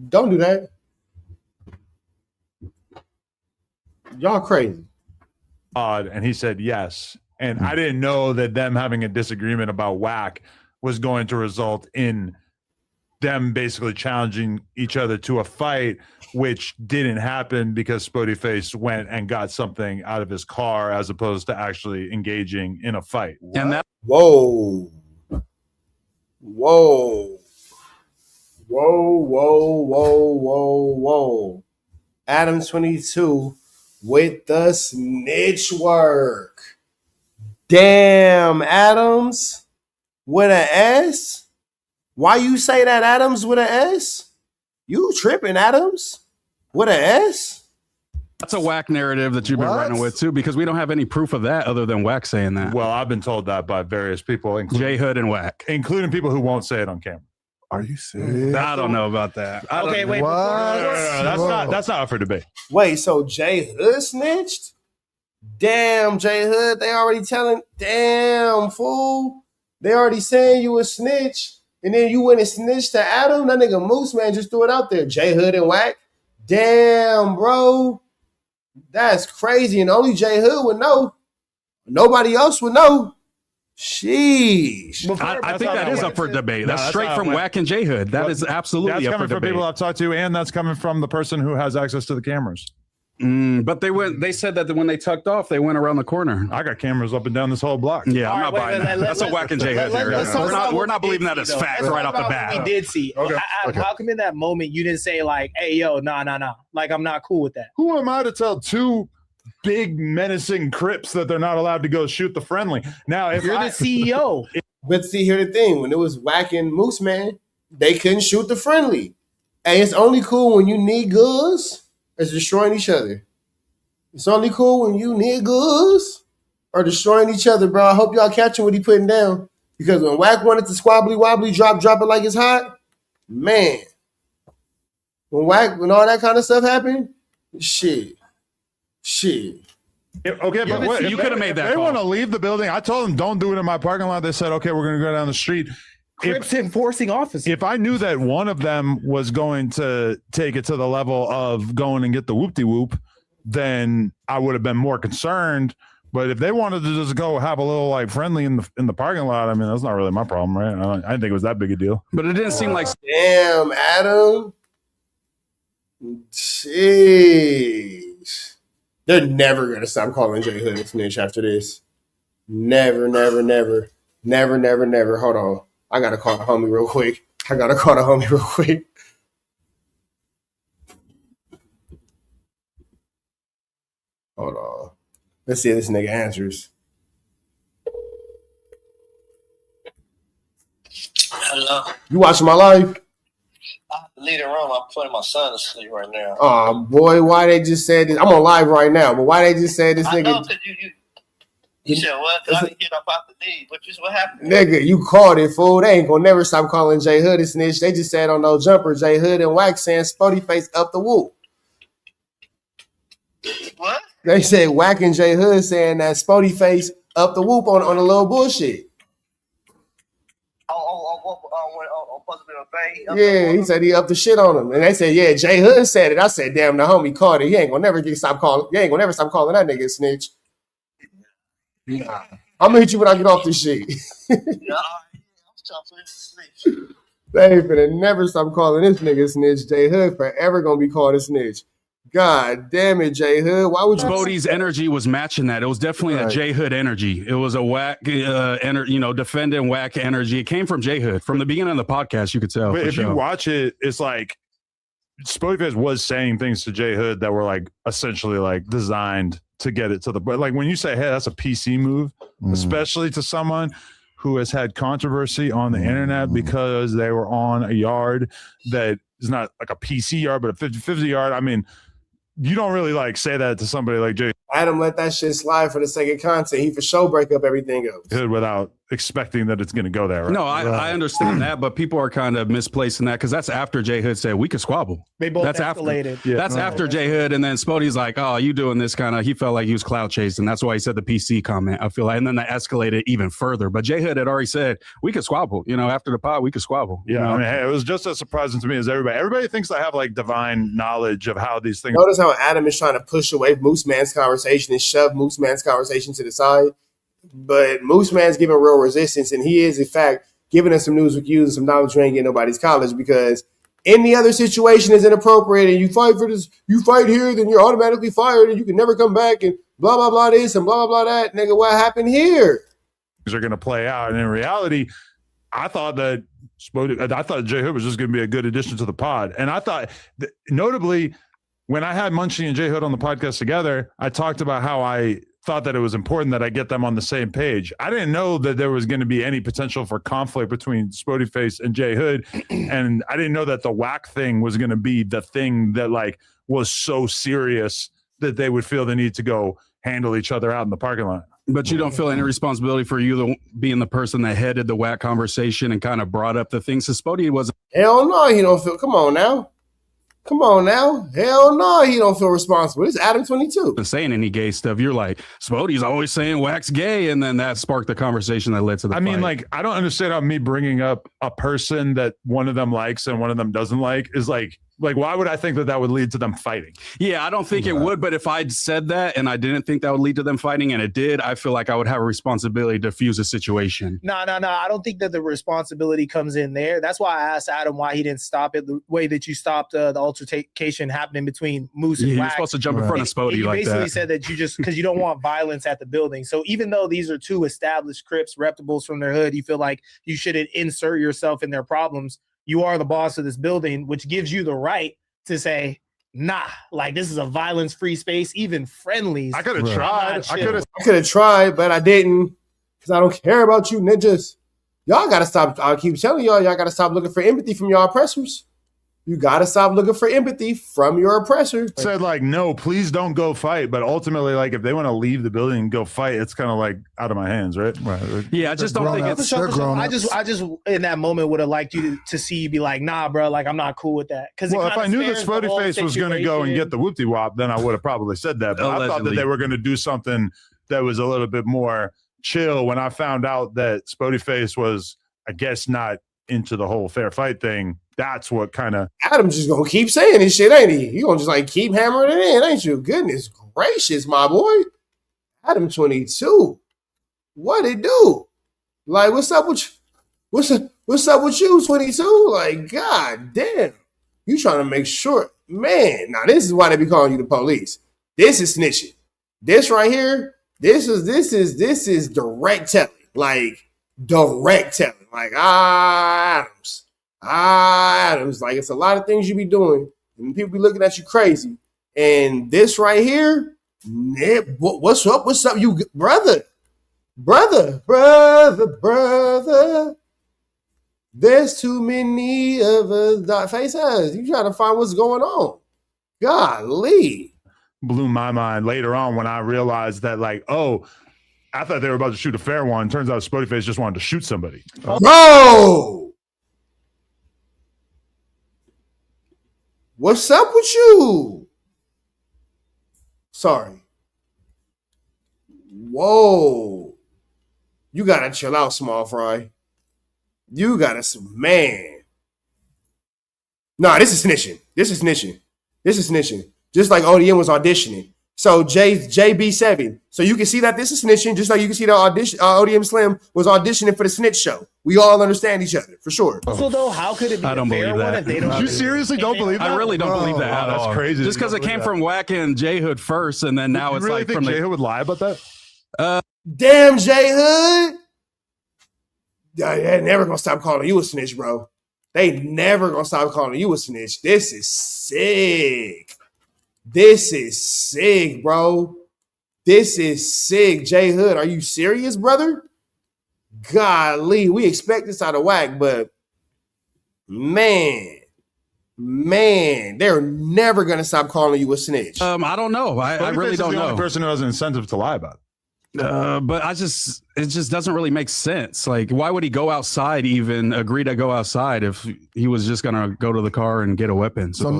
don't do that. Y'all crazy. Odd, and he said yes. And I didn't know that them having a disagreement about Whack was going to result in them basically challenging each other to a fight, which didn't happen because Spoety Face went and got something out of his car as opposed to actually engaging in a fight. And that whoa. Adam 22 with the snitch work. Damn, Adams with an S? Why you say that, Adams with an S? You tripping, Adams with an S? That's a Whack narrative that you've been running with too, because we don't have any proof of that other than Whack saying that. Well, I've been told that by various people, J Hood and Whack, including people who won't say it on camera. Are you serious? I don't know about that. Okay, wait. What? No, that's not up for debate. Wait, so J Hood snitched? Damn, J Hood, they already telling. Damn, fool. They already saying you a snitch. And then you went and snitched to Adam? That nigga Moose Man just threw it out there. J Hood and Whack. Damn, bro. That's crazy. And only J Hood would know. Nobody else would know. Sheesh. I think that is up for debate. That's straight from Whack and J Hood. That is absolutely up for debate. That's coming from people I've talked to, and that's coming from the person who has access to the cameras. But they said that when they tucked off, they went around the corner. I got cameras up and down this whole block. Yeah, I'm not buying that. That's a Whack and J Hood theory. We're not believing that as fact right off the bat. We did see. Okay. How come in that moment you didn't say like, "Hey, yo, nah. Like, I'm not cool with that." Who am I to tell two big menacing Crips that they're not allowed to go shoot the friendly? Now, if You're the CEO. But see, here's the thing. When it was Whack and Moose Man, they couldn't shoot the friendly. And it's only cool when you niggas is destroying each other. It's only cool when you niggas are destroying each other, bro. I hope y'all catching what he putting down. Because when Whack wanted to squabbly wobbly drop it like it's hot, man. When all that kind of stuff happened, shit. Okay, Yeah, but you could have made that They call. want to leave the building. I told them, don't do it in my parking lot. They said, okay, we're going to go down the street. Crips enforcing officers. If I knew that one of them was going to take it to the level of going and get the whoop-de-whoop, then I would have been more concerned. But if they wanted to just go have a little like friendly in the parking lot, I mean, that's not really my problem, right? I didn't think it was that big a deal. But it didn't seem like. Damn, Adam. Jeez. They're never going to stop calling J Hood a snitch after this. Never. Hold on. I got to call the homie real quick. Hold on. Let's see if this nigga answers. Hello. You watching my live? I have to leave the room. I'm putting my son to sleep right now. Oh, boy, why they just said this? I'm on live right now, but why they just said this I nigga? know, because you said what? I didn't get up out the leave. What happened? Nigga, you called it, fool. They ain't gonna never stop calling J Hood a snitch. They just said on no jumper, J Hood and Wax saying Spoety face up the whoop. What? They said Whack and J Hood saying that Spoety face up the whoop on a little bullshit. Yeah, he said he up the shit on him. And they said, yeah, J Hood said it. I said, damn, the homie called it. He ain't gonna never stop calling that nigga a snitch. Nah. I'm gonna hit you when I get off this shit. They ain't finna never stop calling this nigga a snitch. J Hood forever gonna be called a snitch. God damn it, J Hood. Why would you? Spoty's energy was matching that. It was definitely a J Hood energy. It was a Whack, defending Whack energy. It came from J Hood from the beginning of the podcast. You could tell. But if you watch it, it's like Spoty was saying things to J Hood that were like essentially like designed to get it to the. But like when you say, "Hey, that's a PC move," especially to someone who has had controversy on the internet because they were on a yard that is not like a PC yard, but a 50-50 yard. I mean. You don't really like say that to somebody like Jay Adam let that shit slide for the sake of content. He for sure break up everything else. Hood without expecting that it's going to go there. Right? No, I understand that, but people are kind of misplacing that because that's after J Hood said we could squabble. They both that's escalated. That's after J Hood, and then Spoty's like, "Oh, you doing this kind of?" He felt like he was clout chasing. That's why he said the PC comment. I feel like, and then that escalated even further. But J Hood had already said we could squabble. After the pod, we could squabble. Yeah, I mean, hey, it was just as surprising to me as everybody. Everybody thinks I have like divine knowledge of how these things. Notice how Adam is trying to push away Moose Man's conversation and shove Moose Man's conversation to the side. But Moose Man's giving real resistance, and he is, in fact, giving us some news with you and some knowledge you ain't getting nobody's college, because any other situation is inappropriate, and you fight for this, you fight here, then you're automatically fired, and you can never come back, and blah, blah, blah this, and blah, blah, blah that. Nigga, what happened here? Things are going to play out. And in reality, I thought that J Hood was just going to be a good addition to the pod. And I thought, notably, when I had Munchie and J Hood on the podcast together, I talked about how I thought that it was important that I get them on the same page. I didn't know that there was going to be any potential for conflict between Spoety Face and J Hood. And I didn't know that the Whack thing was going to be the thing that like was so serious that they would feel the need to go handle each other out in the parking lot. But you don't feel any responsibility for you being the person that headed the whack conversation and kind of brought up the things. So Spoety was. Hell no, he don't feel. Come on now. Hell no, he don't feel responsible. It's Adam 22. Saying any gay stuff, you're like, Spoty's always saying Whack's gay, and then that sparked the conversation that led to the fight. mean, like, I don't understand how me bringing up a person that one of them likes and one of them doesn't like is like why would I think that would lead to them fighting? Yeah, I don't think it would, but if I'd said that and I didn't think that would lead to them fighting and it did, I feel like I would have a responsibility to diffuse a situation. No. I don't think that the responsibility comes in there. That's why I asked Adam why he didn't stop it the way that you stopped the altercation happening between Moose and You're Wack. supposed to jump in front of Spoety you like basically that. said that you just because you don't want violence at the building. So even though these are two established Crips, reputables from their hood, you feel like you shouldn't insert yourself in their problems. You are the boss of this building, which gives you the right to say, nah, like this is a violence-free space, even friendlies. I could have tried. I could have tried, but I didn't because I don't care about you ninjas. Y'all got to stop. I keep telling y'all got to stop looking for empathy from your oppressors. You got to stop looking for empathy from your oppressor. Said like, no, please don't go fight. But ultimately, like, if they want to leave the building and go fight, it's kind of like out of my hands, right? Yeah, I just don't think it's. I just in that moment would have liked you to see you be like, nah, bro, like I'm not cool with that. Because if I knew that Spoety Face was going to go and get the whoopty wop, then I would have probably said that. But I thought that they were going to do something that was a little bit more chill. When I found out that Spoety Face was, I guess, not into the whole fair fight thing, that's what kind of Adam's just gonna keep saying this shit, ain't he? You gonna just like keep hammering it in, ain't you? Goodness gracious, my boy. Adam 22. What it do? Like, what's up with you? What's up with you, 22? Like, god damn. You trying to make sure, man. Now this is why they be calling you the police. This is snitching. This right here, this is direct telling. Like direct telling. Like Adams. Like it's a lot of things you be doing, and people be looking at you crazy. And this right here, what's up? What's up, you brother? There's too many of us that face us. You trying to find what's going on? Golly, blew my mind later on when I realized that, like, oh, I thought they were about to shoot a fair one. Turns out Spoety Face just wanted to shoot somebody. Bro. What's up with you? Sorry. Whoa. You gotta chill out, small fry. You gotta, man. Nah, this is snitching. Just like ODM was auditioning. So JB7. So you can see that this is snitching, just like you can see the audition. ODM Slim was auditioning for the snitch show. We all understand each other, for sure. Also, though, how could it be I don't believe that. if they don't? You seriously don't believe that? I really don't believe that at all. That's crazy. Just because it came from Wack and J Hood first, and then now it's really like think from J Hood would lie about that? Damn, J Hood. They're never gonna stop calling you a snitch, bro. They never gonna stop calling you a snitch. This is sick. Bro. This is sick. J Hood, are you serious, brother? Golly, we expect this out of Wack, but man, they're never gonna stop calling you a snitch. I don't know. I really don't know. The only person who has an incentive to lie about it. But it just doesn't really make sense. Like, why would he go outside, even agree to go outside if he was just gonna go to the car and get a weapon? So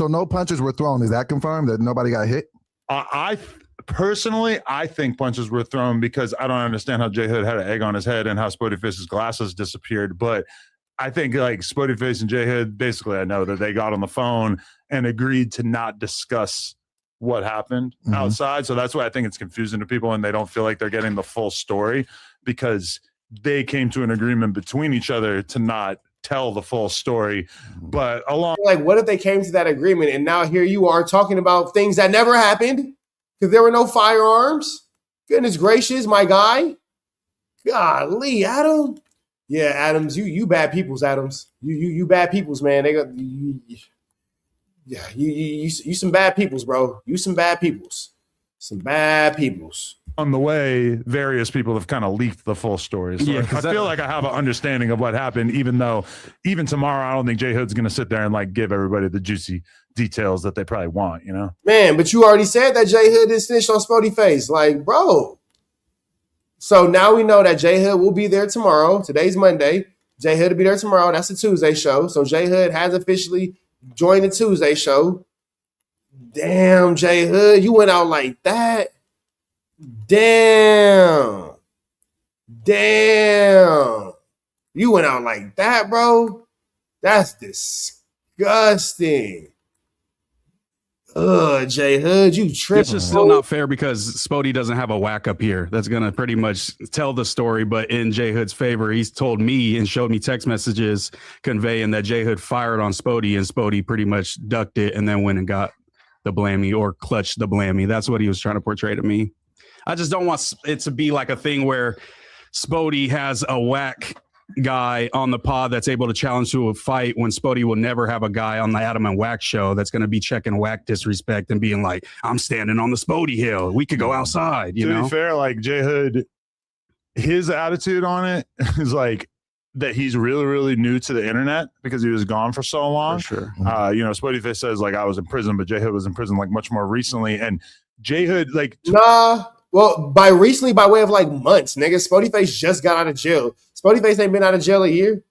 no punches were thrown. Is that confirmed that nobody got hit? I personally think punches were thrown because I don't understand how J Hood had an egg on his head and how Spoety Face's glasses disappeared. But I think like Spoety Face and J Hood, basically, I know that they got on the phone and agreed to not discuss what happened outside. So that's why I think it's confusing to people and they don't feel like they're getting the full story because they came to an agreement between each other to not tell the full story. But like, what if they came to that agreement and now here you are talking about things that never happened because there were no firearms? Goodness gracious, my guy. Golly, Adam. Yeah, Adams, you bad peoples, Adams. You bad peoples, man. They got yeah, you some bad peoples, bro. You some bad peoples. Some bad peoples. On the way, various people have kind of leaked the full story. So I feel like I have an understanding of what happened, even though even tomorrow, I don't think J Hood's going to sit there and like give everybody the juicy details that they probably want, you know? Man, but you already said that J Hood is snitched on Spoety Face. Like, bro, So now we know that J Hood will be there tomorrow. Today's Monday. J Hood will be there tomorrow. That's the Tuesday show. So J Hood has officially joined the Tuesday show. Damn, J Hood, you went out like that. Damn. You went out like that, bro. That's disgusting. J Hood, you tripping. It's just still not fair because Spoety doesn't have a whack up here that's going to pretty much tell the story. But in J Hood's favor, he's told me and showed me text messages conveying that J Hood fired on Spoety and Spoety pretty much ducked it and then went and got the blammy or clutched the blammy. That's what he was trying to portray to me. I just don't want it to be like a thing where Spoety has a whack guy on the pod that's able to challenge to a fight when Spoety will never have a guy on the Adam and Wack show that's going to be checking whack disrespect and being like, I'm standing on the Spoety hill. We could go outside, you know? To be fair, like J Hood, his attitude on it is like that he's really, really new to the internet because he was gone for so long. For sure. Spoety Face says like I was in prison, but J Hood was in prison like much more recently. And J Hood like Well, by way of like months, nigga. Spoety Face just got out of jail. Spoety Face ain't been out of jail a year.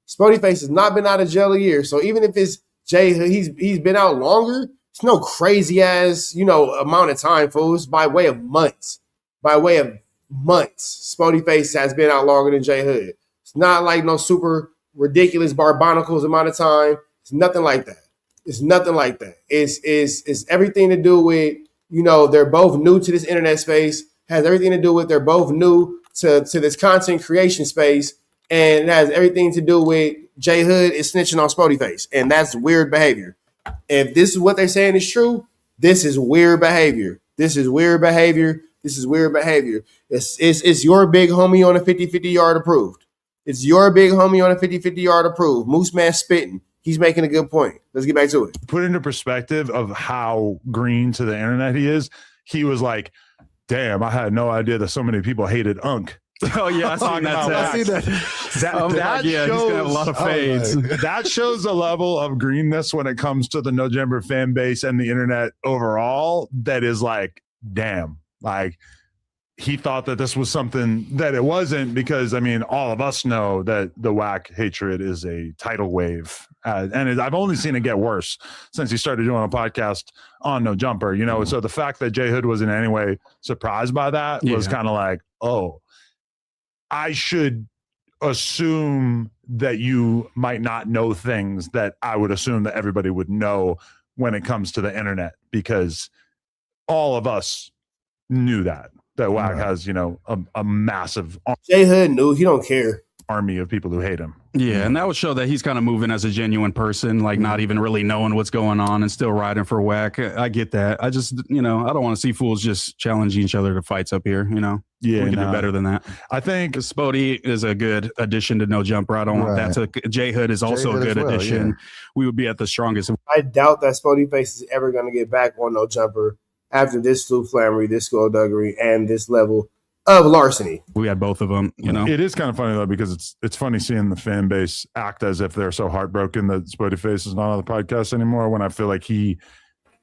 Spoety Face has not been out of jail a year. So even if it's Jay, he's been out longer. It's no crazy ass, amount of time, fools. By way of months. Spoety Face has been out longer than J Hood. It's not like no super ridiculous barbonicles amount of time. It's nothing like that. It's everything to do with, they're both new to this internet space, has everything to do with they're both new to this content creation space, and it has everything to do with J Hood is snitching on Spoety Face, and that's weird behavior. If this is what they're saying is true, this is weird behavior. It's your big homie on a 50-50 yard approved. Moose Man spitting. He's making a good point. Let's get back to it. Put into perspective of how green to the internet he is. He was like, damn, I had no idea that so many people hated Unk. Oh, yeah, I seen that. I see that. That he's going to have a lot of fades. That shows a level of greenness when it comes to the No Jumper fan base and the internet overall that is like, damn, like, he thought that this was something that it wasn't because, all of us know that the whack hatred is a tidal wave. And I've only seen it get worse since he started doing a podcast on No Jumper, So the fact that J Hood was in any way surprised by that was kind of like, oh, I should assume that you might not know things that I would assume that everybody would know when it comes to the internet, because all of us knew that Wack has, a massive J Hood knew. He don't care. Army of people who hate him. Yeah, and that would show that he's kind of moving as a genuine person, like not even really knowing what's going on and still riding for Wack. I get that. I just, I don't want to see fools just challenging each other to fights up here, Yeah, we can do better than that. I think Spoety is a good addition to No Jumper. I don't want that to. J Hood is also a good addition. Yeah. We would be at the strongest. I doubt that Spoety Face is ever going to get back on No Jumper after this flammery, this skullduggery, and this level of larceny. We had both of them, It is kind of funny though, because it's funny seeing the fan base act as if they're so heartbroken that Spoety Face is not on the podcast anymore, when I feel like he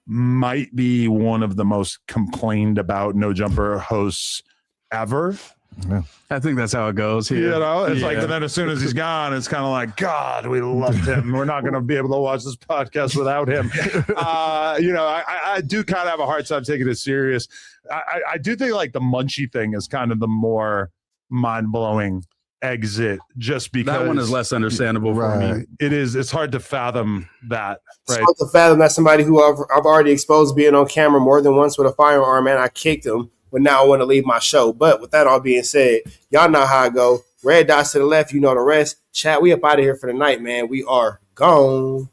might be one of the most complained about No Jumper hosts ever. Yeah. I think that's how it goes here. It's like, and then as soon as he's gone, it's kind of like, God, we loved him. We're not going to be able to watch this podcast without him. I do kind of have a hard time taking it serious. I do think like the Munchie thing is kind of the more mind-blowing exit, just because that one is less understandable for me. It is. It's hard to fathom that. It's hard to fathom that somebody who I've already exposed being on camera more than once with a firearm, and I kicked him. But now I want to leave my show. But with that all being said, y'all know how I go. Red dots to the left, you know the rest. Chat, we up out of here for the night, man. We are gone.